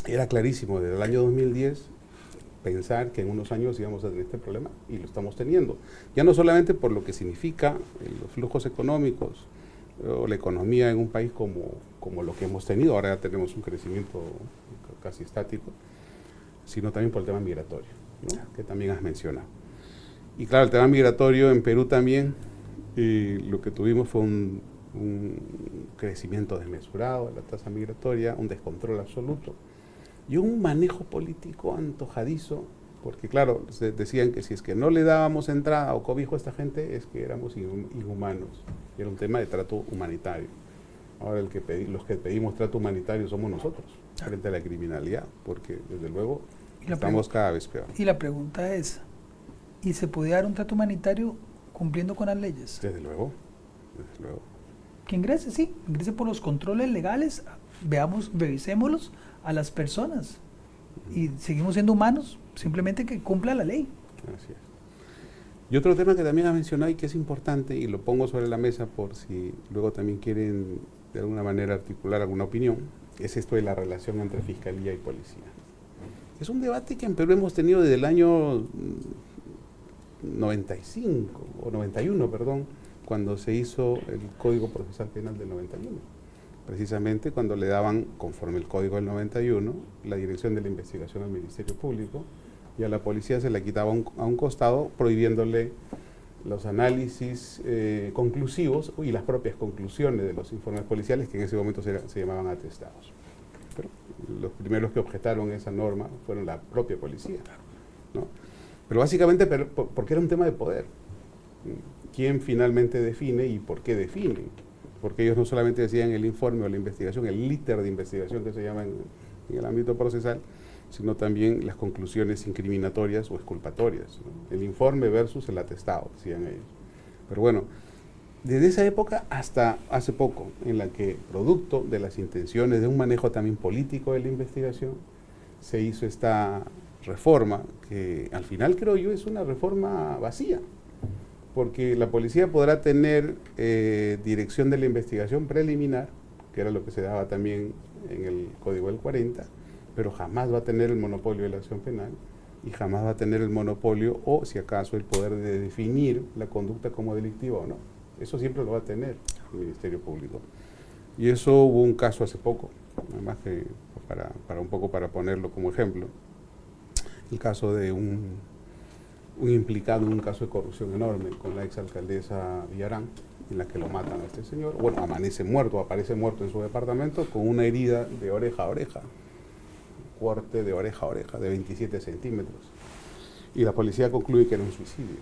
era clarísimo desde el año 2010 pensar que en unos años íbamos a tener este problema y lo estamos teniendo. Ya no solamente por lo que significa los flujos económicos o la economía en un país como lo que hemos tenido, ahora ya tenemos un crecimiento casi estático, sino también por el tema migratorio, ¿no? Que también has mencionado. Y claro, el tema migratorio en Perú también, lo que tuvimos fue un crecimiento desmesurado de la tasa migratoria, un descontrol absoluto y un manejo político antojadizo, porque claro, decían que si es que no le dábamos entrada o cobijo a esta gente es que éramos inhumanos, y era un tema de trato humanitario. Ahora los que pedimos trato humanitario somos nosotros, frente a la criminalidad, porque desde luego estamos cada vez peor. Y la pregunta es, ¿y se puede dar un trato humanitario cumpliendo con las leyes? Desde luego, desde luego. Que ingrese, sí, ingrese por los controles legales, revisémoslos a las personas y seguimos siendo humanos, simplemente que cumpla la ley. Así es. Y otro tema que también ha mencionado y que es importante, y lo pongo sobre la mesa por si luego también quieren de alguna manera articular alguna opinión, es esto de la relación entre fiscalía y policía. Es un debate que en Perú hemos tenido desde el año 95 o 91, perdón, cuando se hizo el Código Procesal Penal del 91, precisamente cuando le daban, conforme el Código del 91, la dirección de la investigación al Ministerio Público, y a la policía se la quitaba a un costado, prohibiéndole los análisis conclusivos y las propias conclusiones de los informes policiales, que en ese momento se llamaban atestados. Pero los primeros que objetaron esa norma fueron la propia policía, ¿no? Pero básicamente porque era un tema de poder. ¿Quién finalmente define y por qué define? Porque ellos no solamente decían el informe o la investigación, el íter de investigación que se llama en el ámbito procesal, sino también las conclusiones incriminatorias o exculpatorias, ¿no? El informe versus el atestado, decían ellos. Pero bueno, desde esa época hasta hace poco, en la que, producto de las intenciones de un manejo también político de la investigación, se hizo esta reforma, que al final creo yo es una reforma vacía, porque la policía podrá tener dirección de la investigación preliminar, que era lo que se daba también en el Código del 40, pero jamás va a tener el monopolio de la acción penal y jamás va a tener el monopolio o, si acaso, el poder de definir la conducta como delictiva o no. Eso siempre lo va a tener el Ministerio Público. Y eso hubo un caso hace poco, además que para ponerlo como ejemplo, el caso de un implicado en un caso de corrupción enorme con la exalcaldesa Villarán, en la que lo matan a este señor. Bueno, aparece muerto en su departamento con una herida de oreja a oreja, corte de oreja a oreja de 27 centímetros. Y la policía concluye que era un suicidio.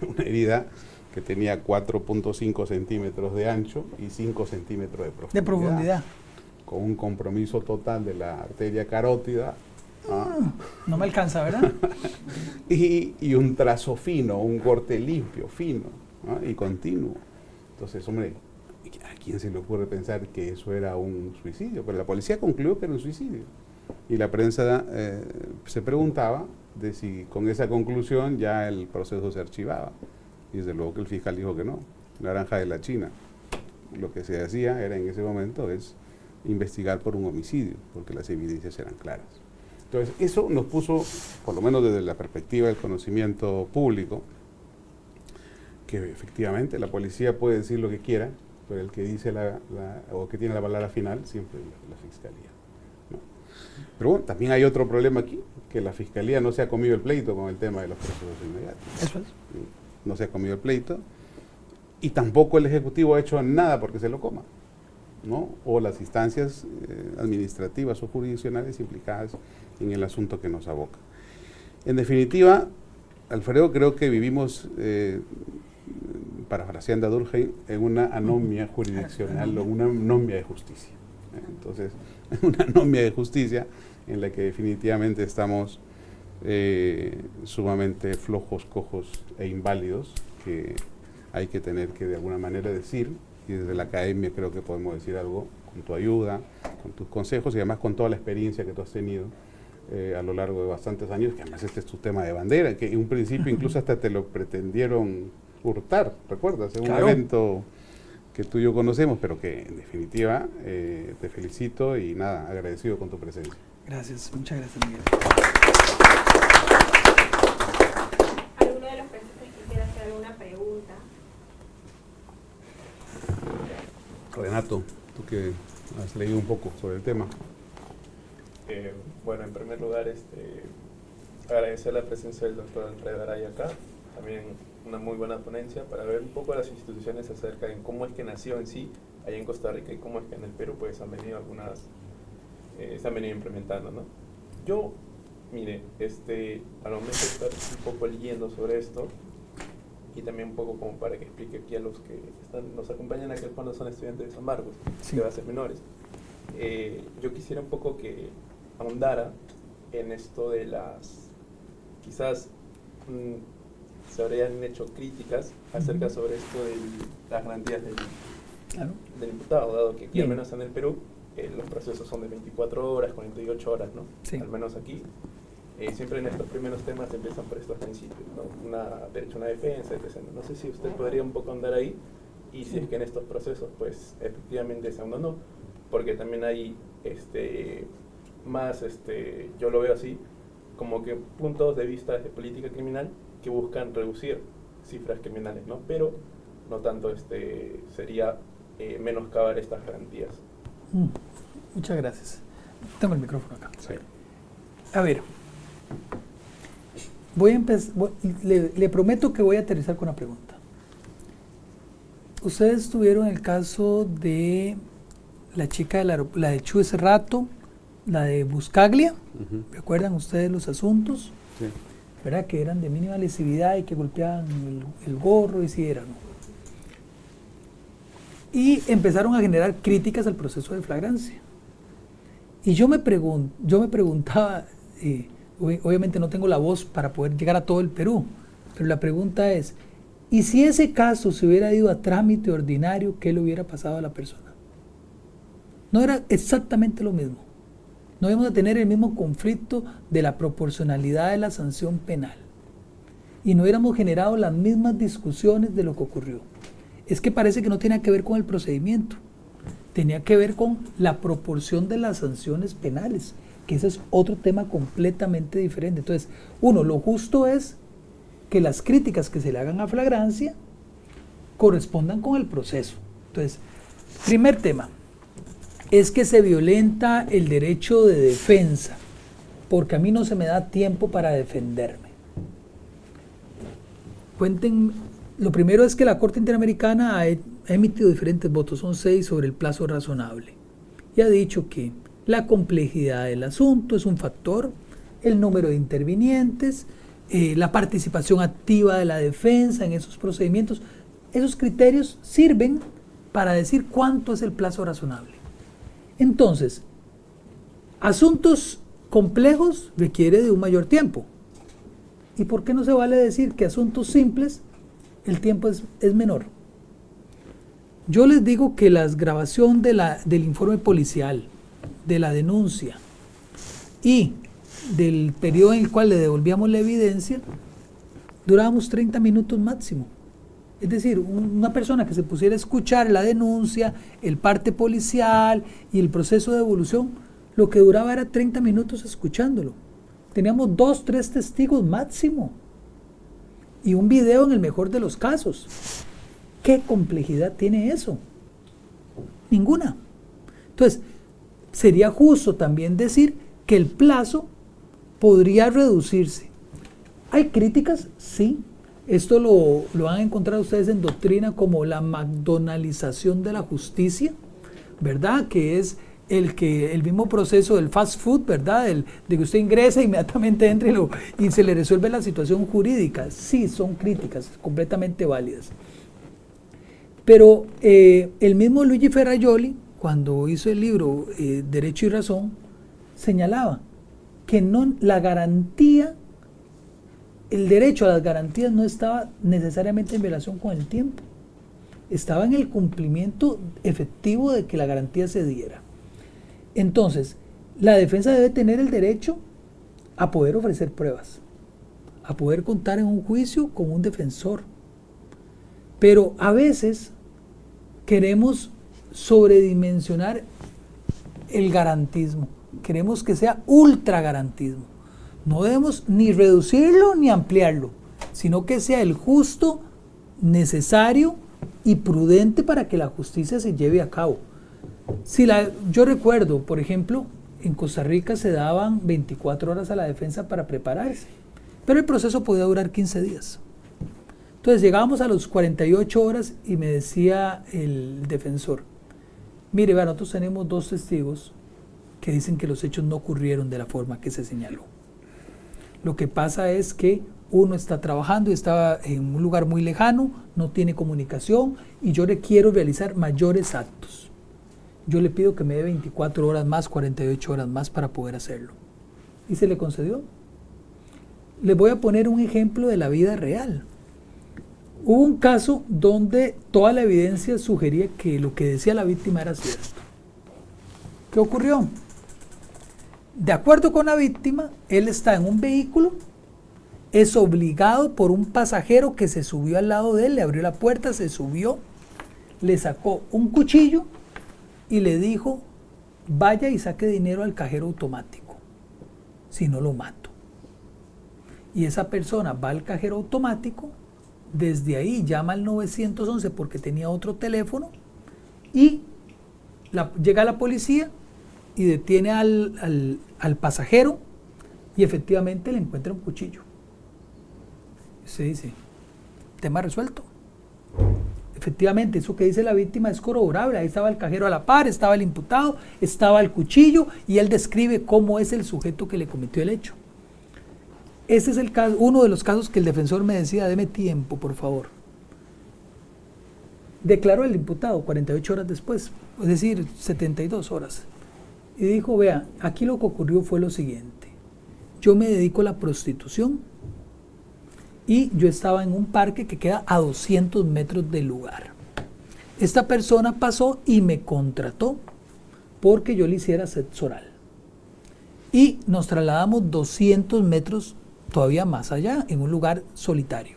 Una herida que tenía 4.5 centímetros de ancho y 5 centímetros de profundidad. Con un compromiso total de la arteria carótida. No me alcanza, ¿verdad? y un trazo fino, un corte limpio, fino, ¿no? Y continuo. Entonces, hombre, ¿a quién se le ocurre pensar que eso era un suicidio? Pero la policía concluyó que era un suicidio. Y la prensa se preguntaba de si con esa conclusión ya el proceso se archivaba. Y desde luego que el fiscal dijo que no, naranja de la China. Lo que se hacía era en ese momento es investigar por un homicidio, porque las evidencias eran claras. Entonces, eso nos puso, por lo menos desde la perspectiva del conocimiento público, que efectivamente la policía puede decir lo que quiera, pero el que dice o que tiene la palabra final siempre es la fiscalía, ¿no? Pero bueno, también hay otro problema aquí, que la fiscalía no se ha comido el pleito con el tema de los procesos inmediatos. Eso es. No se ha comido el pleito, y tampoco el Ejecutivo ha hecho nada porque se lo coma, ¿no? O las instancias administrativas o jurisdiccionales implicadas en el asunto que nos aboca. En definitiva, Alfredo, creo que vivimos, parafraseando a Durkheim, en una anomia jurisdiccional o una anomia de justicia. Entonces, una anomia de justicia en la que definitivamente estamos sumamente flojos, cojos e inválidos, que hay que tener que de alguna manera decir, y desde la academia creo que podemos decir algo con tu ayuda, con tus consejos y además con toda la experiencia que tú has tenido a lo largo de bastantes años, que además este es tu tema de bandera, que en un principio incluso hasta te lo pretendieron hurtar, ¿recuerdas? En un evento que tú y yo conocemos, pero que en definitiva te felicito y nada, agradecido con tu presencia. Gracias, muchas gracias, Miguel. ¿Alguno de los presentes quisiera hacer alguna pregunta? Renato, tú que has leído un poco sobre el tema. Bueno, en primer lugar, agradecer la presencia del doctor Alfredo Araya acá. También una muy buena ponencia para ver un poco las instituciones acerca de cómo es que nació en sí allá en Costa Rica y cómo es que en el Perú pues han venido se han venido implementando, ¿no? Yo, mire, a lo mejor estar un poco leyendo sobre esto y también un poco como para que explique aquí a los que nos acompañan aquí cuando son estudiantes de San Marcos, de bases menores. Yo quisiera un poco que ahondara en esto de quizás se habrían hecho críticas acerca sobre esto de las garantías del imputado, dado que aquí, al menos en el Perú, los procesos son de 24 horas, 48 horas, ¿no? Sí. Al menos aquí. Siempre en estos primeros temas empiezan por estos principios, ¿no? Derecho a una defensa, etc. No sé si usted podría un poco andar ahí y si es que en estos procesos, pues, efectivamente se ahonda o no, porque también hay yo lo veo así, como que puntos de vista de política criminal que buscan reducir cifras criminales, ¿no? Pero no tanto sería menoscabar estas garantías. Muchas gracias. Tengo el micrófono acá. Sí. A ver, voy a empezar, le prometo que voy a aterrizar con una pregunta. Ustedes tuvieron el caso de la chica la de Chuy Cerrato, la de Buscaglia. ¿Recuerdan ustedes los asuntos? Sí. ¿Verdad? Que eran de mínima lesividad y que golpeaban el gorro y si era, ¿no? Y empezaron a generar críticas al proceso de flagrancia. Y yo me preguntaba, obviamente no tengo la voz para poder llegar a todo el Perú, pero la pregunta es, ¿y si ese caso se hubiera ido a trámite ordinario, qué le hubiera pasado a la persona? No era exactamente lo mismo. No íbamos a tener el mismo conflicto de la proporcionalidad de la sanción penal. Y no hubiéramos generado las mismas discusiones de lo que ocurrió. Es que parece que no tenía que ver con el procedimiento. Tenía que ver con la proporción de las sanciones penales, que ese es otro tema completamente diferente. Entonces, lo justo es que las críticas que se le hagan a flagrancia correspondan con el proceso. Entonces, primer tema, es que se violenta el derecho de defensa, porque a mí no se me da tiempo para defenderme. Lo primero es que la Corte Interamericana ha emitido diferentes votos, son 6 sobre el plazo razonable, y ha dicho que la complejidad del asunto es un factor, el número de intervinientes, la participación activa de la defensa en esos procedimientos, esos criterios sirven para decir cuánto es el plazo razonable. Entonces, asuntos complejos requiere de un mayor tiempo. ¿Y por qué no se vale decir que asuntos simples el tiempo es menor? Yo les digo que la grabación del informe policial, de la denuncia y del periodo en el cual le devolvíamos la evidencia, durábamos 30 minutos máximo. Es decir, una persona que se pusiera a escuchar la denuncia, el parte policial y el proceso de devolución, lo que duraba era 30 minutos escuchándolo. Teníamos 2, 3 testigos máximo. Y un video en el mejor de los casos. ¿Qué complejidad tiene eso? Ninguna. Entonces, sería justo también decir que el plazo podría reducirse. ¿Hay críticas? Sí. Esto lo van a encontrar ustedes en doctrina como la McDonaldización de la justicia, ¿verdad? Que es el mismo proceso del fast food, ¿verdad? De que usted ingresa, inmediatamente entra y se le resuelve la situación jurídica. Sí, son críticas completamente válidas. Pero el mismo Luigi Ferrajoli, cuando hizo el libro Derecho y Razón, señalaba que la garantía, el derecho a las garantías no estaba necesariamente en relación con el tiempo. Estaba en el cumplimiento efectivo de que la garantía se diera. Entonces, la defensa debe tener el derecho a poder ofrecer pruebas, a poder contar en un juicio con un defensor. Pero a veces queremos sobredimensionar el garantismo, queremos que sea ultra garantismo. No debemos ni reducirlo ni ampliarlo, sino que sea el justo, necesario y prudente para que la justicia se lleve a cabo. Yo recuerdo, por ejemplo, en Costa Rica se daban 24 horas a la defensa para prepararse, pero el proceso podía durar 15 días. Entonces llegábamos a los 48 horas y me decía el defensor, mire, nosotros tenemos 2 testigos que dicen que los hechos no ocurrieron de la forma que se señaló. Lo que pasa es que uno está trabajando y estaba en un lugar muy lejano, no tiene comunicación y yo le quiero realizar mayores actos. Yo le pido que me dé 24 horas más, 48 horas más para poder hacerlo. Y se le concedió. Les voy a poner un ejemplo de la vida real. Hubo un caso donde toda la evidencia sugería que lo que decía la víctima era cierto. ¿Qué ocurrió? De acuerdo con la víctima, él está en un vehículo, es obligado por un pasajero que se subió al lado de él, le abrió la puerta, se subió, le sacó un cuchillo y le dijo, vaya y saque dinero al cajero automático, si no lo mato. Y esa persona va al cajero automático, desde ahí llama al 911 porque tenía otro teléfono y llega la policía y detiene al pasajero y efectivamente le encuentra un cuchillo. Se dice, tema resuelto. Efectivamente, eso que dice la víctima es corroborable. Ahí estaba el cajero a la par, estaba el imputado, estaba el cuchillo y él describe cómo es el sujeto que le cometió el hecho. Ese es el caso, uno de los casos que el defensor me decía, deme tiempo, por favor. Declaró el imputado 48 horas después, es decir, 72 horas. Y dijo, vea, aquí lo que ocurrió fue lo siguiente. Yo me dedico a la prostitución y yo estaba en un parque que queda a 200 metros del lugar. Esta persona pasó y me contrató porque yo le hiciera sexo oral. Y nos trasladamos 200 metros todavía más allá, en un lugar solitario.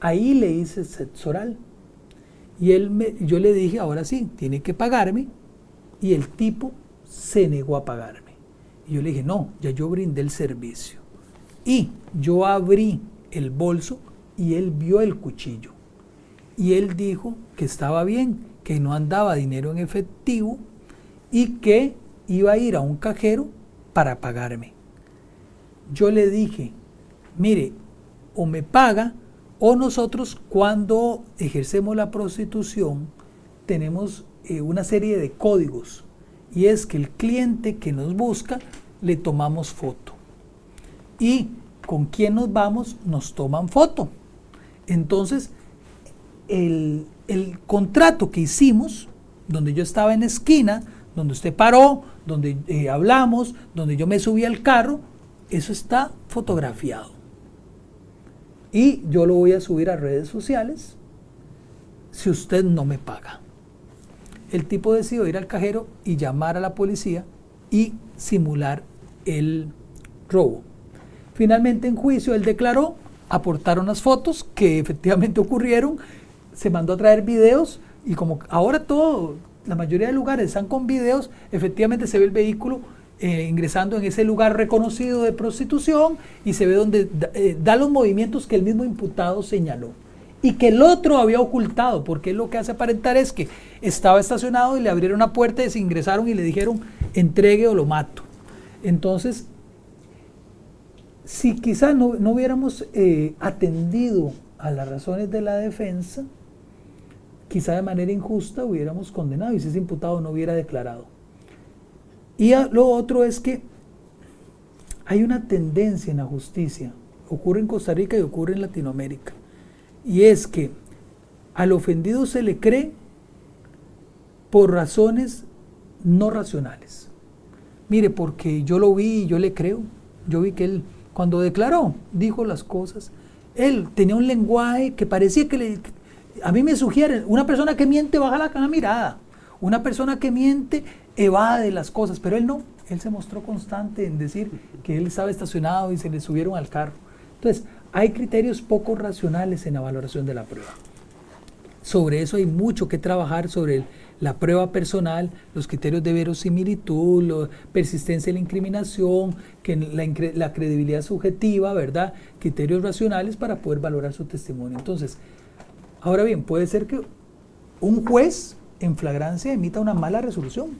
Ahí le hice sexo oral. Y yo le dije, ahora sí, tiene que pagarme. Y el tipo se negó a pagarme. Y yo le dije, no, ya yo brindé el servicio. Y yo abrí el bolso y él vio el cuchillo. Y él dijo que estaba bien, que no andaba dinero en efectivo y que iba a ir a un cajero para pagarme. Yo le dije, mire, o me paga o nosotros cuando ejercemos la prostitución tenemos una serie de códigos y es que el cliente que nos busca le tomamos foto y con quien nos vamos nos toman foto. Entonces el contrato que hicimos, donde yo estaba en la esquina, donde usted paró, donde hablamos, donde yo me subí al carro, eso está fotografiado. Y yo lo voy a subir a redes sociales si usted no me paga. El tipo decidió ir al cajero y llamar a la policía y simular el robo. Finalmente en juicio él declaró, aportaron las fotos que efectivamente ocurrieron, se mandó a traer videos y como ahora la mayoría de lugares están con videos, efectivamente se ve el vehículo ingresando en ese lugar reconocido de prostitución y se ve donde da los movimientos que el mismo imputado señaló y que el otro había ocultado, porque lo que hace aparentar es que estaba estacionado y le abrieron una puerta y se ingresaron y le dijeron entregue o lo mato. Entonces, si quizá no hubiéramos atendido a las razones de la defensa, quizá de manera injusta hubiéramos condenado y si ese imputado no hubiera declarado. Y lo otro es que hay una tendencia en la justicia, ocurre en Costa Rica y ocurre en Latinoamérica, y es que al ofendido se le cree por razones no racionales. Mire, porque yo lo vi y yo le creo, yo vi que él cuando declaró, dijo las cosas, él tenía un lenguaje que parecía que a mí me sugiere, una persona que miente baja la mirada, una persona que miente evade las cosas, pero él no, él se mostró constante en decir que él estaba estacionado y se le subieron al carro. Entonces, hay criterios poco racionales en la valoración de la prueba. Sobre eso hay mucho que trabajar, sobre la prueba personal, los criterios de verosimilitud, la persistencia de la incriminación, la credibilidad subjetiva, ¿verdad? Criterios racionales para poder valorar su testimonio. Entonces, ahora bien, puede ser que un juez en flagrancia emita una mala resolución.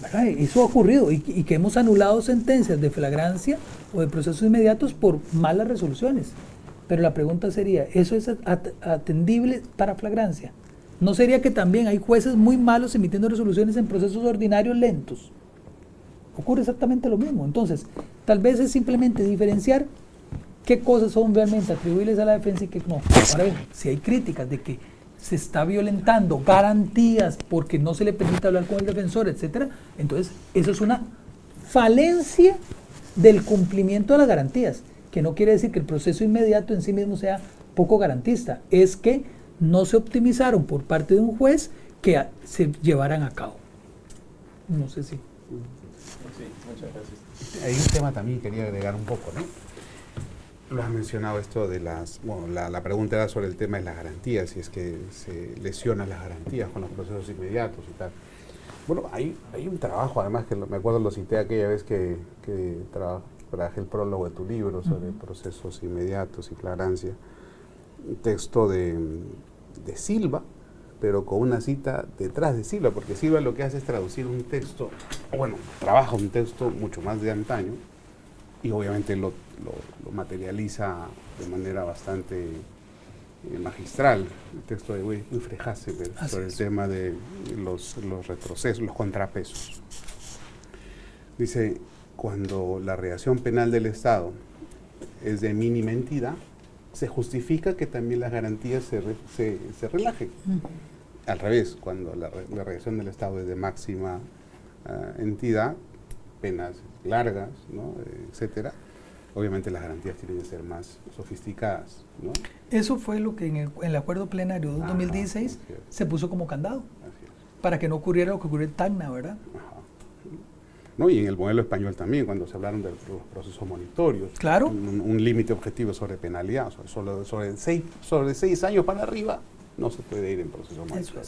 ¿Verdad? Eso ha ocurrido y que hemos anulado sentencias de flagrancia o de procesos inmediatos por malas resoluciones. Pero la pregunta sería, ¿eso es atendible para flagrancia? ¿No sería que también hay jueces muy malos emitiendo resoluciones en procesos ordinarios lentos? Ocurre exactamente lo mismo. Entonces, tal vez es simplemente diferenciar qué cosas son realmente atribuibles a la defensa y qué no. Ahora bien, si hay críticas de que se está violentando garantías porque no se le permite hablar con el defensor, etcétera, entonces eso es una falencia del cumplimiento de las garantías, que no quiere decir que el proceso inmediato en sí mismo sea poco garantista, es que no se optimizaron por parte de un juez que se llevaran a cabo. No sé si... Sí, muchas gracias. Hay un tema también que quería agregar un poco, ¿no? Lo has mencionado esto de las... Bueno, la pregunta era sobre el tema de las garantías, si es que se lesionan las garantías con los procesos inmediatos y tal. Bueno, hay un trabajo, además, que me acuerdo lo cité aquella vez que traje el prólogo de tu libro sobre procesos inmediatos y flagrancia, un texto de Silva, pero con una cita detrás de Silva, porque Silva lo que hace es traducir un texto, bueno, trabaja un texto mucho más de antaño, y obviamente lo materializa de manera bastante magistral, el texto de Wilfred Hasselberg sobre el tema de los retrocesos, los contrapesos. Dice, cuando la reacción penal del Estado es de mínima entidad, se justifica que también las garantías se relajen. Al revés, cuando la reacción del Estado es de máxima entidad, penas largas, ¿no? Etcétera, obviamente las garantías tienen que ser más sofisticadas, ¿no? Eso fue lo que en el acuerdo plenario de 2016 se puso como candado, para que no ocurriera lo que ocurrió en Tacna, ¿verdad? Ajá. ¿No? Y en el modelo español también, cuando se hablaron de los procesos monitorios, claro, un límite objetivo sobre penalidad, sobre 6 años para arriba, no se puede ir en proceso monitorio.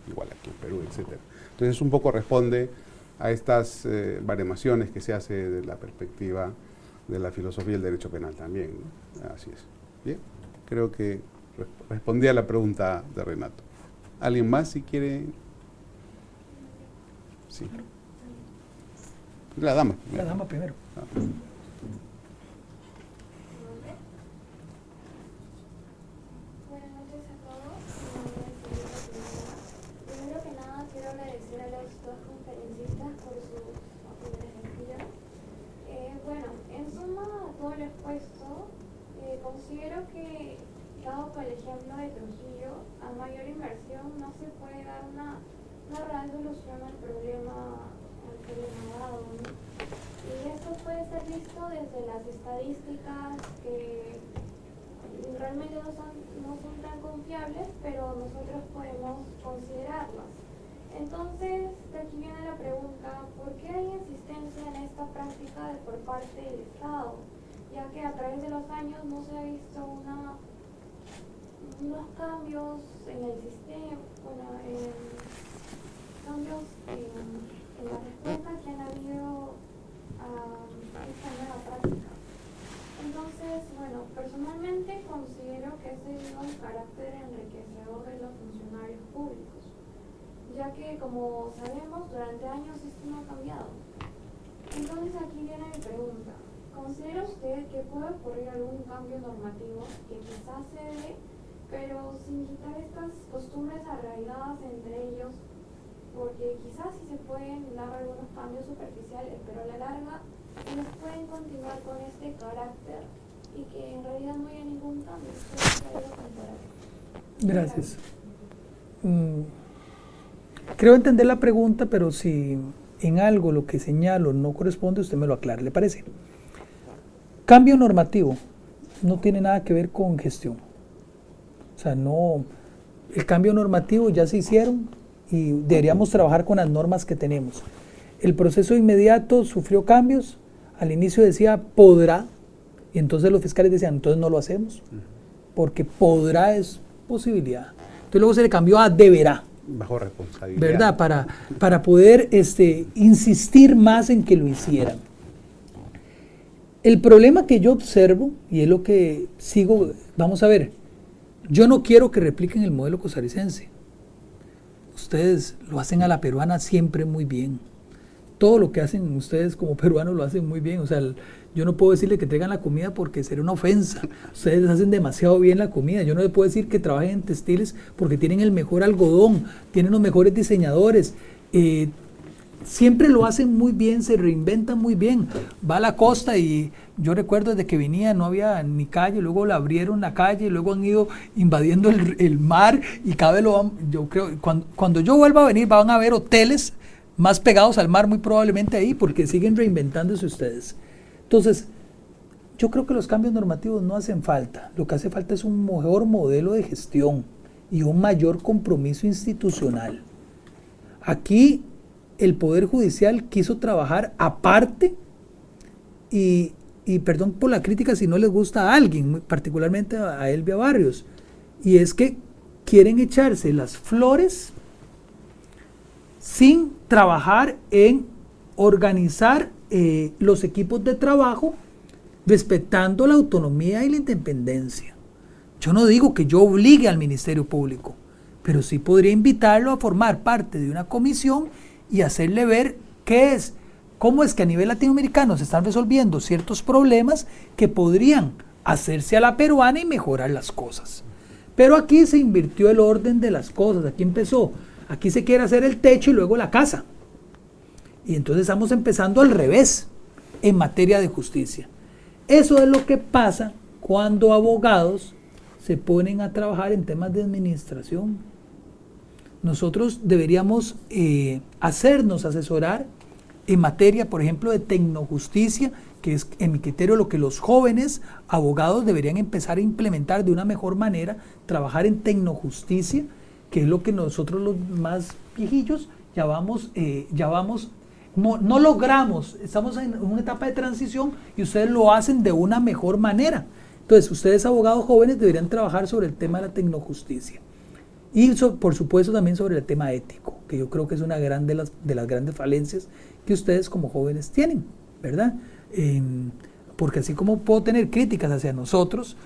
Igual aquí en Perú, etcétera. Entonces un poco responde a estas baremaciones que se hace de la perspectiva de la filosofía del derecho penal también, ¿no? Así es. Bien, creo que respondí a la pregunta de Renato. ¿Alguien más si quiere? Sí. La dama primero. La dama primero. Buenas noches a todos. Primero que nada quiero agradecer a los dos conferencistas por sus opiniones. Bueno, en suma a todo lo expuesto, considero que, dado por el ejemplo de Trujillo, a mayor inversión no se puede dar una real solución al problema dado, ¿no? Y esto puede ser visto desde las estadísticas que realmente no son tan confiables, pero nosotros podemos considerarlas. Entonces, de aquí viene la pregunta, ¿por qué hay insistencia en esta práctica por parte del Estado? Ya que a través de los años no se ha visto unos cambios en el sistema, cambios en la respuesta que han habido a esta nueva práctica. Entonces, bueno, personalmente considero que es debido al carácter enriquecedor de los funcionarios públicos, ya que, como sabemos, durante años esto no ha cambiado. Entonces aquí viene mi pregunta. ¿Considera usted que puede ocurrir algún cambio normativo que quizás se dé, pero sin quitar estas costumbres arraigadas entre ellos? Porque quizás sí se pueden dar algunos cambios superficiales, pero a la larga ellos pueden continuar con este carácter y que en realidad no haya ningún cambio, solo algo temporal. Gracias. Creo entender la pregunta, pero si en algo lo que señalo no corresponde, usted me lo aclare, ¿le parece? Cambio normativo no tiene nada que ver con gestión. O sea, no, el cambio normativo ya se hicieron y deberíamos trabajar con las normas que tenemos. El proceso inmediato sufrió cambios, al inicio decía podrá, y entonces los fiscales decían, entonces no lo hacemos, porque podrá es posibilidad. Entonces luego se le cambió a deberá. Bajo responsabilidad. ¿Verdad? Para poder insistir más en que lo hicieran. El problema que yo observo, y es lo que sigo, vamos a ver, Yo no quiero que repliquen el modelo costarricense. Ustedes lo hacen a la peruana siempre muy bien. Todo lo que hacen ustedes como peruanos lo hacen muy bien. O sea, yo no puedo decirle que traigan la comida porque sería una ofensa. Ustedes hacen demasiado bien la comida. Yo no les puedo decir que trabajen en textiles porque tienen el mejor algodón, tienen los mejores diseñadores. Siempre lo hacen muy bien, se reinventan muy bien. Va a la costa y yo recuerdo desde que venía no había ni calle, luego la abrieron la calle, luego han ido invadiendo el mar y cada vez lo van, yo creo, cuando yo vuelva a venir van a haber hoteles más pegados al mar muy probablemente ahí porque siguen reinventándose ustedes. Entonces, yo creo que los cambios normativos no hacen falta. Lo que hace falta es un mejor modelo de gestión y un mayor compromiso institucional. Aquí el Poder Judicial quiso trabajar aparte y perdón por la crítica si no les gusta a alguien, particularmente a Elvia Barrios, y es que quieren echarse las flores sin trabajar en organizar los equipos de trabajo respetando la autonomía y la independencia. Yo no digo que yo obligue al Ministerio Público, pero sí podría invitarlo a formar parte de una comisión y hacerle ver cómo es que a nivel latinoamericano se están resolviendo ciertos problemas que podrían hacerse a la peruana y mejorar las cosas. Pero aquí se invirtió el orden de las cosas, aquí se quiere hacer el techo y luego la casa. Y entonces estamos empezando al revés en materia de justicia. Eso es lo que pasa cuando abogados se ponen a trabajar en temas de administración. Nosotros deberíamos hacernos asesorar en materia, por ejemplo, de tecnojusticia, que es, en mi criterio, lo que los jóvenes abogados deberían empezar a implementar de una mejor manera, trabajar en tecnojusticia, que es lo que nosotros los más viejillos no logramos, estamos en una etapa de transición y ustedes lo hacen de una mejor manera. Entonces, ustedes abogados jóvenes deberían trabajar sobre el tema de la tecnojusticia. Y por supuesto también sobre el tema ético, que yo creo que es una de las grandes falencias que ustedes como jóvenes tienen, ¿verdad? Porque así como puedo tener críticas hacia nosotros,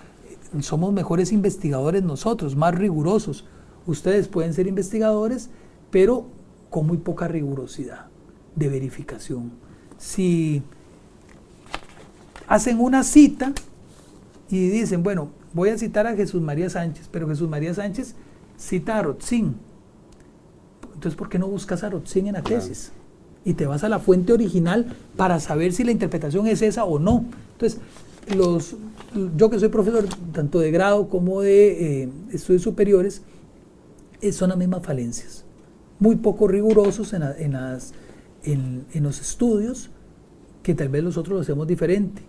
somos mejores investigadores nosotros, más rigurosos. Ustedes pueden ser investigadores, pero con muy poca rigurosidad de verificación. Si hacen una cita y dicen, bueno, voy a citar a Jesús María Sánchez, pero Jesús María Sánchez cita a Rotzin. Entonces, ¿por qué no buscas a Rotzin en la tesis? Y te vas a la fuente original para saber si la interpretación es esa o no. Entonces, yo que soy profesor tanto de grado como de estudios superiores, son las mismas falencias. Muy poco rigurosos en los estudios, que tal vez nosotros lo hacemos diferente.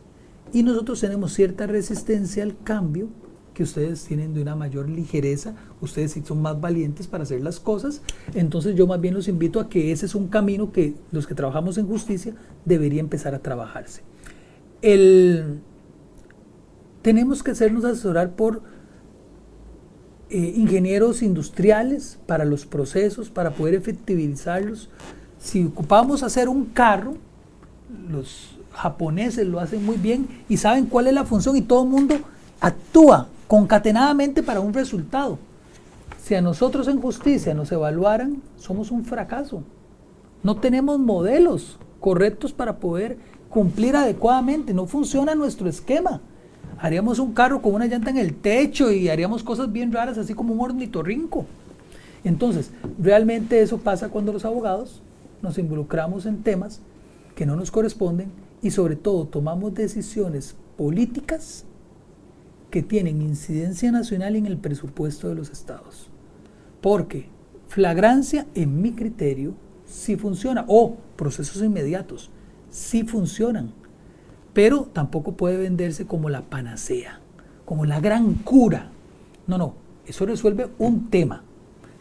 Y nosotros tenemos cierta resistencia al cambio, que ustedes tienen de una mayor ligereza, ustedes sí son más valientes para hacer las cosas. Entonces yo más bien los invito a que ese es un camino que los que trabajamos en justicia debería empezar a trabajarse. Tenemos que hacernos asesorar por ingenieros industriales para los procesos, para poder efectivizarlos. Si ocupamos hacer un carro, los japoneses lo hacen muy bien y saben cuál es la función y todo el mundo actúa concatenadamente para un resultado. Si a nosotros en justicia nos evaluaran, somos un fracaso. No tenemos modelos correctos para poder cumplir adecuadamente, no funciona nuestro esquema. Haríamos un carro con una llanta en el techo y haríamos cosas bien raras, así como un ornitorrinco. Entonces, realmente eso pasa cuando los abogados nos involucramos en temas que no nos corresponden y sobre todo tomamos decisiones políticas que tienen incidencia nacional en el presupuesto de los estados. Porque flagrancia, en mi criterio, sí funciona, o procesos inmediatos, sí funcionan, pero tampoco puede venderse como la panacea, como la gran cura. No, eso resuelve un tema.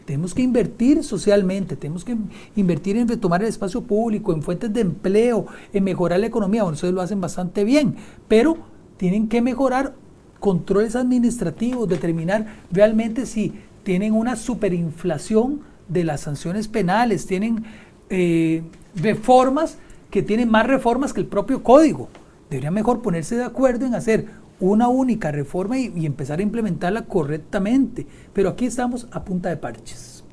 Tenemos que invertir socialmente, tenemos que invertir en retomar el espacio público, en fuentes de empleo, en mejorar la economía. Bueno, ustedes lo hacen bastante bien, pero tienen que mejorar controles administrativos, determinar realmente si tienen una superinflación de las sanciones penales, tienen reformas que tienen más reformas que el propio código. Deberían mejor ponerse de acuerdo en hacer una única reforma y empezar a implementarla correctamente. Pero aquí estamos a punta de parches.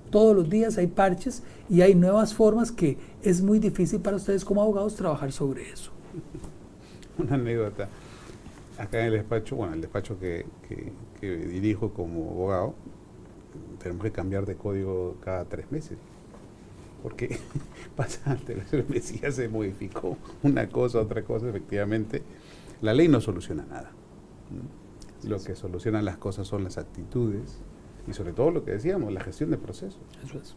Todos los días hay parches y hay nuevas formas que es muy difícil para ustedes como abogados trabajar sobre eso. Una anécdota. Acá en el despacho, bueno, el despacho que dirijo como abogado, tenemos que cambiar de código cada 3 meses. Porque pasa alteraciones, ya se modificó una cosa, otra cosa, efectivamente. La ley no soluciona nada. Lo que solucionan las cosas son las actitudes y sobre todo lo que decíamos, la gestión de procesos. Eso es.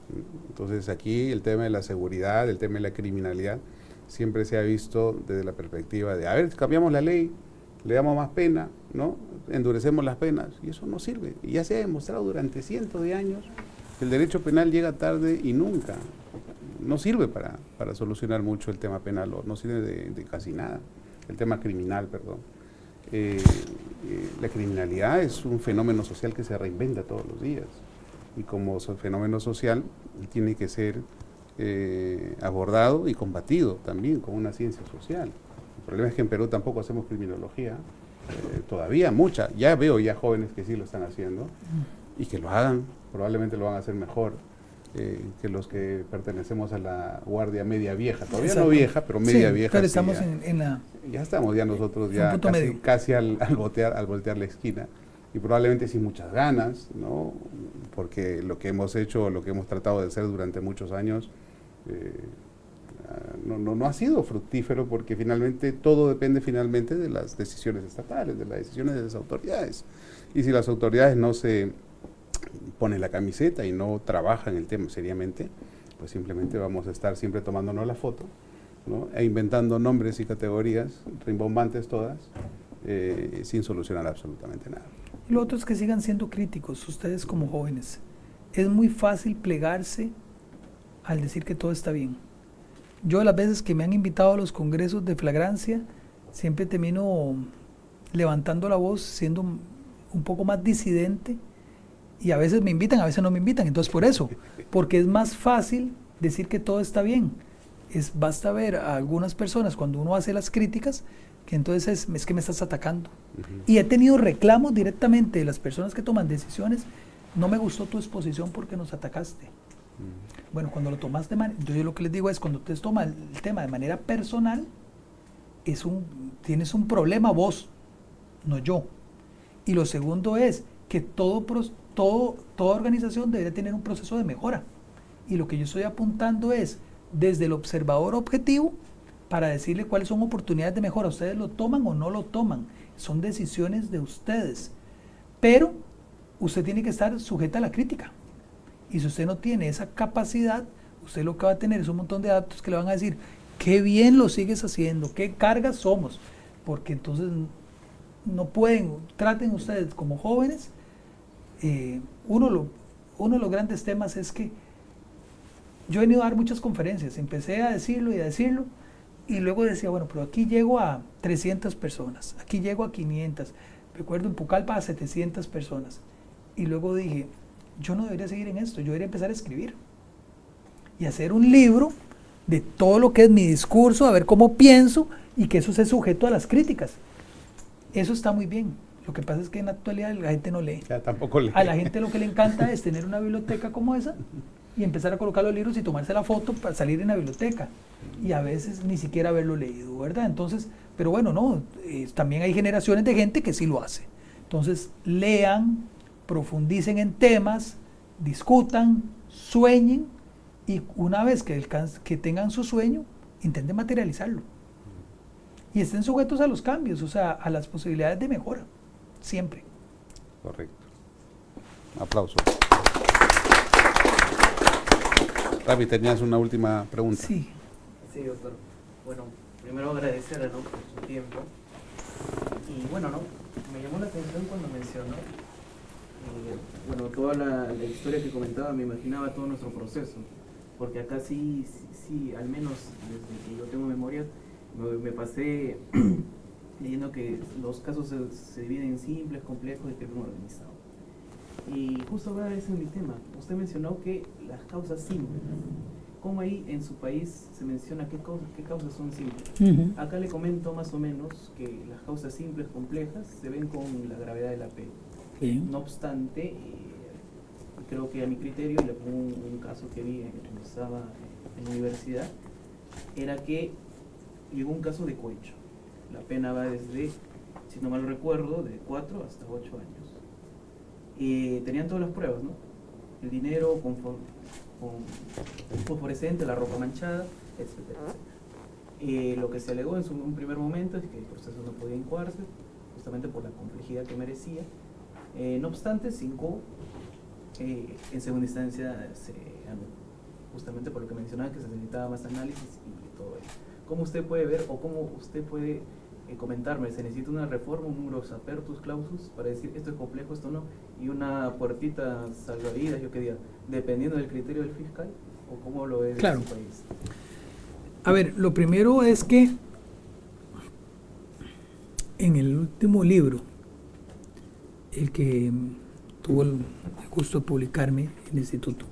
Entonces aquí el tema de la seguridad, el tema de la criminalidad, siempre se ha visto desde la perspectiva de, a ver, cambiamos la ley, le damos más pena, ¿no? Endurecemos las penas, y eso no sirve. Y ya se ha demostrado durante cientos de años que el derecho penal llega tarde y nunca. No sirve para solucionar mucho el tema penal, o no sirve de casi nada. El tema criminal, perdón. La criminalidad es un fenómeno social que se reinventa todos los días. Y como fenómeno social, tiene que ser abordado y combatido también como una ciencia social. El problema es que en Perú tampoco hacemos criminología, todavía mucha. Ya veo ya jóvenes que sí lo están haciendo y que lo hagan, probablemente lo van a hacer mejor que los que pertenecemos a la guardia media vieja. Todavía no vieja, pero media vieja. Pero estamos sí, en la... Ya estamos ya nosotros ya casi al voltear la esquina. Y probablemente sin muchas ganas, ¿no? Porque lo que hemos hecho, lo que hemos tratado de hacer durante muchos años, no ha sido fructífero, porque finalmente todo depende finalmente de las decisiones estatales, de las decisiones de las autoridades. Y si las autoridades no se ponen la camiseta y no trabajan el tema seriamente, pues simplemente vamos a estar siempre tomándonos la foto, ¿no? E inventando nombres y categorías rimbombantes todas, sin solucionar absolutamente nada. Lo otro es que sigan siendo críticos, ustedes como jóvenes. Es muy fácil plegarse al decir que todo está bien. Yo las veces que me han invitado a los congresos de flagrancia, siempre termino levantando la voz, siendo un poco más disidente, y a veces me invitan, a veces no me invitan. Entonces por eso, porque es más fácil decir que todo está bien. Basta ver a algunas personas cuando uno hace las críticas, que entonces es que me estás atacando. Y he tenido reclamos directamente de las personas que toman decisiones. No me gustó tu exposición porque nos atacaste. Bueno, cuando lo tomas yo lo que les digo es, cuando ustedes toman el tema de manera personal, tienes un problema vos, no yo. Y lo segundo es que toda organización debería tener un proceso de mejora. Y lo que yo estoy apuntando es, desde el observador objetivo, para decirle cuáles son oportunidades de mejora. ¿Ustedes lo toman o no lo toman? Son decisiones de ustedes. Pero usted tiene que estar sujeta a la crítica. Y si usted no tiene esa capacidad, usted lo que va a tener es un montón de adeptos que le van a decir, qué bien lo sigues haciendo, qué cargas somos. Porque entonces no pueden, traten ustedes como jóvenes. Uno de los grandes temas es que yo he venido a dar muchas conferencias, empecé a decirlo y luego decía, bueno, pero aquí llego a 300 personas, aquí llego a 500, recuerdo en Pucallpa a 700 personas, y luego dije, yo no debería seguir en esto, yo debería empezar a escribir y hacer un libro de todo lo que es mi discurso, a ver cómo pienso y que eso sea sujeto a las críticas. Eso está muy bien. Lo que pasa es que en la actualidad la gente no lee. Ya, tampoco lee. A la gente lo que le encanta es tener una biblioteca como esa y empezar a colocar los libros y tomarse la foto para salir en la biblioteca. Y a veces ni siquiera haberlo leído, ¿verdad? Entonces, pero bueno, no, también hay generaciones de gente que sí lo hace. Entonces, lean, profundicen en temas, discutan, sueñen, y una vez que tengan su sueño, intenten materializarlo. Y estén sujetos a los cambios, o sea, a las posibilidades de mejora. Siempre. Correcto. Aplauso. Ravi, tenías una última pregunta. Sí. Sí, doctor. Bueno, primero agradecerle, ¿no?, por su tiempo. Y bueno, ¿no?, me llamó la atención cuando mencionó, bueno, toda la historia que comentaba, me imaginaba todo nuestro proceso. Porque acá sí, al menos desde que yo tengo memoria, me pasé leyendo que los casos se dividen en simples, complejos y crimen organizado. Y justo ahora ese es mi tema. Usted mencionó que las causas simples cómo ahí en su país se menciona qué causas son simples. Ujú. Acá le comento más o menos que las causas simples, complejas, se ven con la gravedad de la pena. Bien. No obstante, creo que a mi criterio, le pongo un caso que vi cuando estaba en la universidad, era que llegó un caso de cohecho. La pena va desde, si no mal recuerdo, de 4 hasta 8 años. Tenían todas las pruebas, ¿no? El dinero con fosforescente, la ropa manchada, etcétera. Lo que se alegó en un primer momento es que el proceso no podía incoarse, justamente por la complejidad que merecía. No obstante, 5 en segunda instancia se anuló, justamente por lo que mencionaba, que se necesitaba más análisis y todo eso. ¿Cómo usted puede ver o cómo usted puede comentarme? ¿Se necesita una reforma, un numerus apertus clausus para decir esto es complejo, esto no? Y una puertita salvavidas, yo qué diga, dependiendo del criterio del fiscal, o cómo lo ve Claro. en su país. A ver, lo primero es que en el último libro, el que tuvo el gusto de publicarme en el instituto,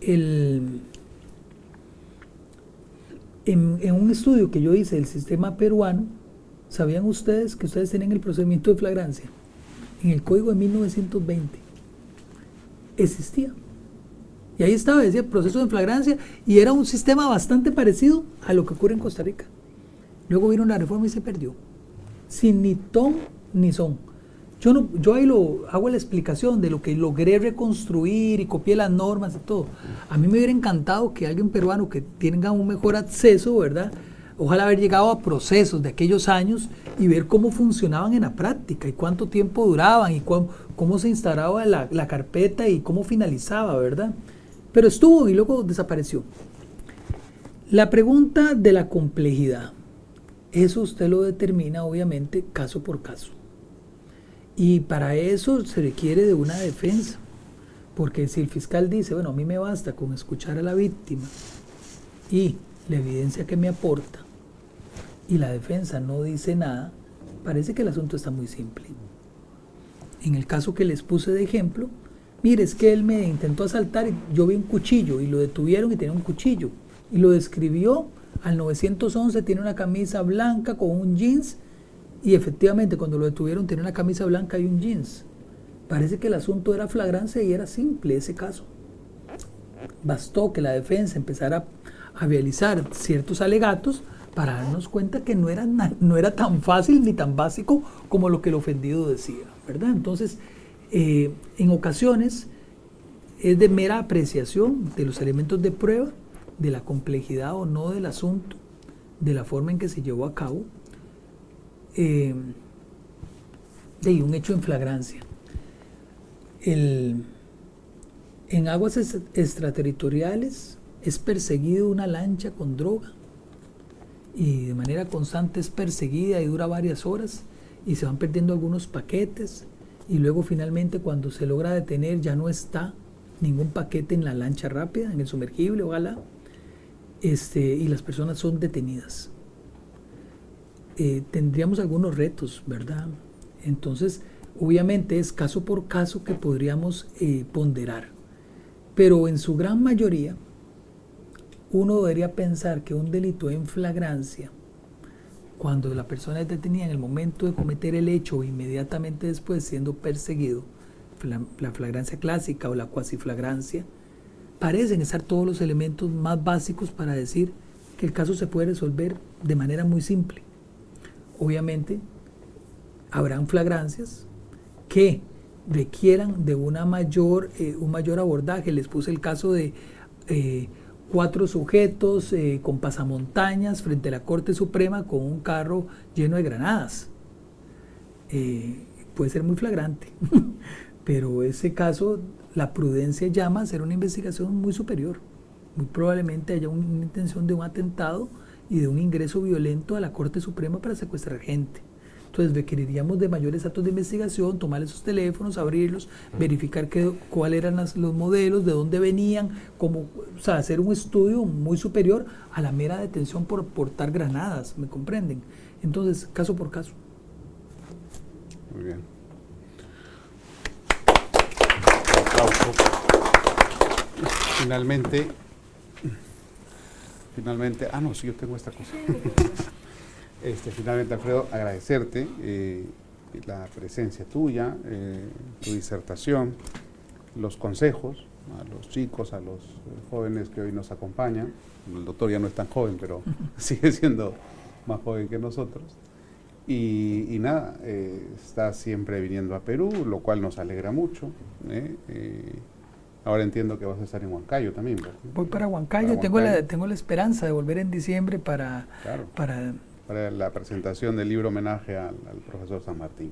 en un estudio que yo hice del sistema peruano, ¿sabían ustedes que ustedes tienen el procedimiento de flagrancia? En el código de 1920 existía. Y ahí estaba, decía proceso de flagrancia, y era un sistema bastante parecido a lo que ocurre en Costa Rica. Luego vino una reforma y se perdió. Sin ni ton ni son. Yo ahí hago la explicación de lo que logré reconstruir y copié las normas y todo. A mí me hubiera encantado que alguien peruano que tenga un mejor acceso, ¿verdad? Ojalá haber llegado a procesos de aquellos años y ver cómo funcionaban en la práctica y cuánto tiempo duraban y cómo se instalaba la carpeta y cómo finalizaba, ¿verdad? Pero estuvo y luego desapareció. La pregunta de la complejidad, eso usted lo determina obviamente caso por caso. Y para eso se requiere de una defensa, porque si el fiscal dice, bueno, a mí me basta con escuchar a la víctima y la evidencia que me aporta, y la defensa no dice nada, parece que el asunto está muy simple. En el caso que les puse de ejemplo, mire, es que él me intentó asaltar y yo vi un cuchillo y lo detuvieron y tenía un cuchillo. Y lo describió al 911, tiene una camisa blanca con un jeans. Y efectivamente, cuando lo detuvieron, tenía una camisa blanca y un jeans. Parece que el asunto era flagrancia y era simple ese caso. Bastó que la defensa empezara a realizar ciertos alegatos para darnos cuenta que no era tan fácil ni tan básico como lo que el ofendido decía, ¿verdad? Entonces, en ocasiones es de mera apreciación de los elementos de prueba, de la complejidad o no del asunto, de la forma en que se llevó a cabo, de un hecho en flagrancia. En aguas extraterritoriales es perseguido una lancha con droga y de manera constante es perseguida y dura varias horas y se van perdiendo algunos paquetes y luego finalmente cuando se logra detener ya no está ningún paquete en la lancha rápida, en el sumergible, ojalá, y las personas son detenidas. Tendríamos algunos retos, ¿verdad? Entonces, obviamente es caso por caso que podríamos ponderar, pero en su gran mayoría uno debería pensar que un delito en flagrancia, cuando la persona es detenida en el momento de cometer el hecho o inmediatamente después siendo perseguido, la flagrancia clásica o la cuasiflagrancia, parecen estar todos los elementos más básicos para decir que el caso se puede resolver de manera muy simple. Obviamente, habrán flagrancias que requieran de un mayor abordaje. Les puse el caso de 4 sujetos con pasamontañas frente a la Corte Suprema con un carro lleno de granadas. Puede ser muy flagrante, pero ese caso, la prudencia llama a hacer una investigación muy superior. Muy probablemente haya una intención de un atentado y de un ingreso violento a la Corte Suprema para secuestrar gente. Entonces requeriríamos de mayores actos de investigación, tomar esos teléfonos, abrirlos, verificar cuáles eran los modelos, de dónde venían, hacer un estudio muy superior a la mera detención por portar granadas, ¿me comprenden? Entonces, caso por caso. Muy bien. Aplauso. finalmente, no, sí, yo tengo esta cosa. Finalmente, Alfredo, agradecerte la presencia tuya, tu disertación, los consejos a los chicos, a los jóvenes que hoy nos acompañan. El doctor ya no es tan joven, pero sigue siendo más joven que nosotros. Y nada, está siempre viniendo a Perú, lo cual nos alegra mucho. Ahora entiendo que vas a estar en Huancayo también, ¿verdad? Voy para Huancayo, tengo la esperanza de volver en diciembre para la presentación del libro homenaje al profesor San Martín.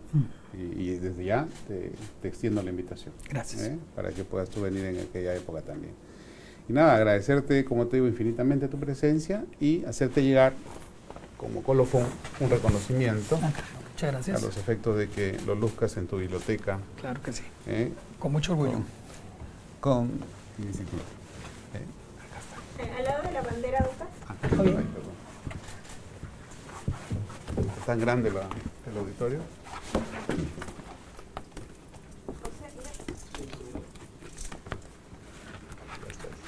Y desde ya te extiendo la invitación. Gracias. Para que puedas tú venir en aquella época también. Y nada, agradecerte, como te digo, infinitamente tu presencia y hacerte llegar como colofón un reconocimiento. Muchas gracias. A los efectos de que lo luzcas en tu biblioteca. Claro que sí. Con mucho orgullo. Con mi disciplina. Al lado de la bandera, doctor. Ay, perdón. ¿Es tan grande el auditorio?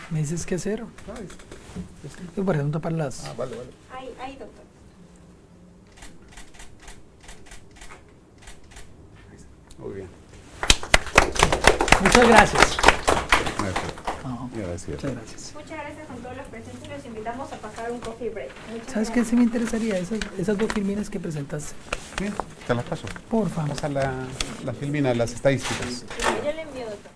¿Me dices qué hacer? Yo pregunto para las... Vale. Ahí, doctor. Muy bien. Muchas gracias. Gracias. Muchas gracias. Muchas gracias con todos los presentes. Los invitamos a pasar un coffee break. ¿Sabes qué? Sí me interesaría esas dos filminas que presentaste. Bien, te las paso. Por favor. Pasa la filmina, las estadísticas. Yo le envío, doctor.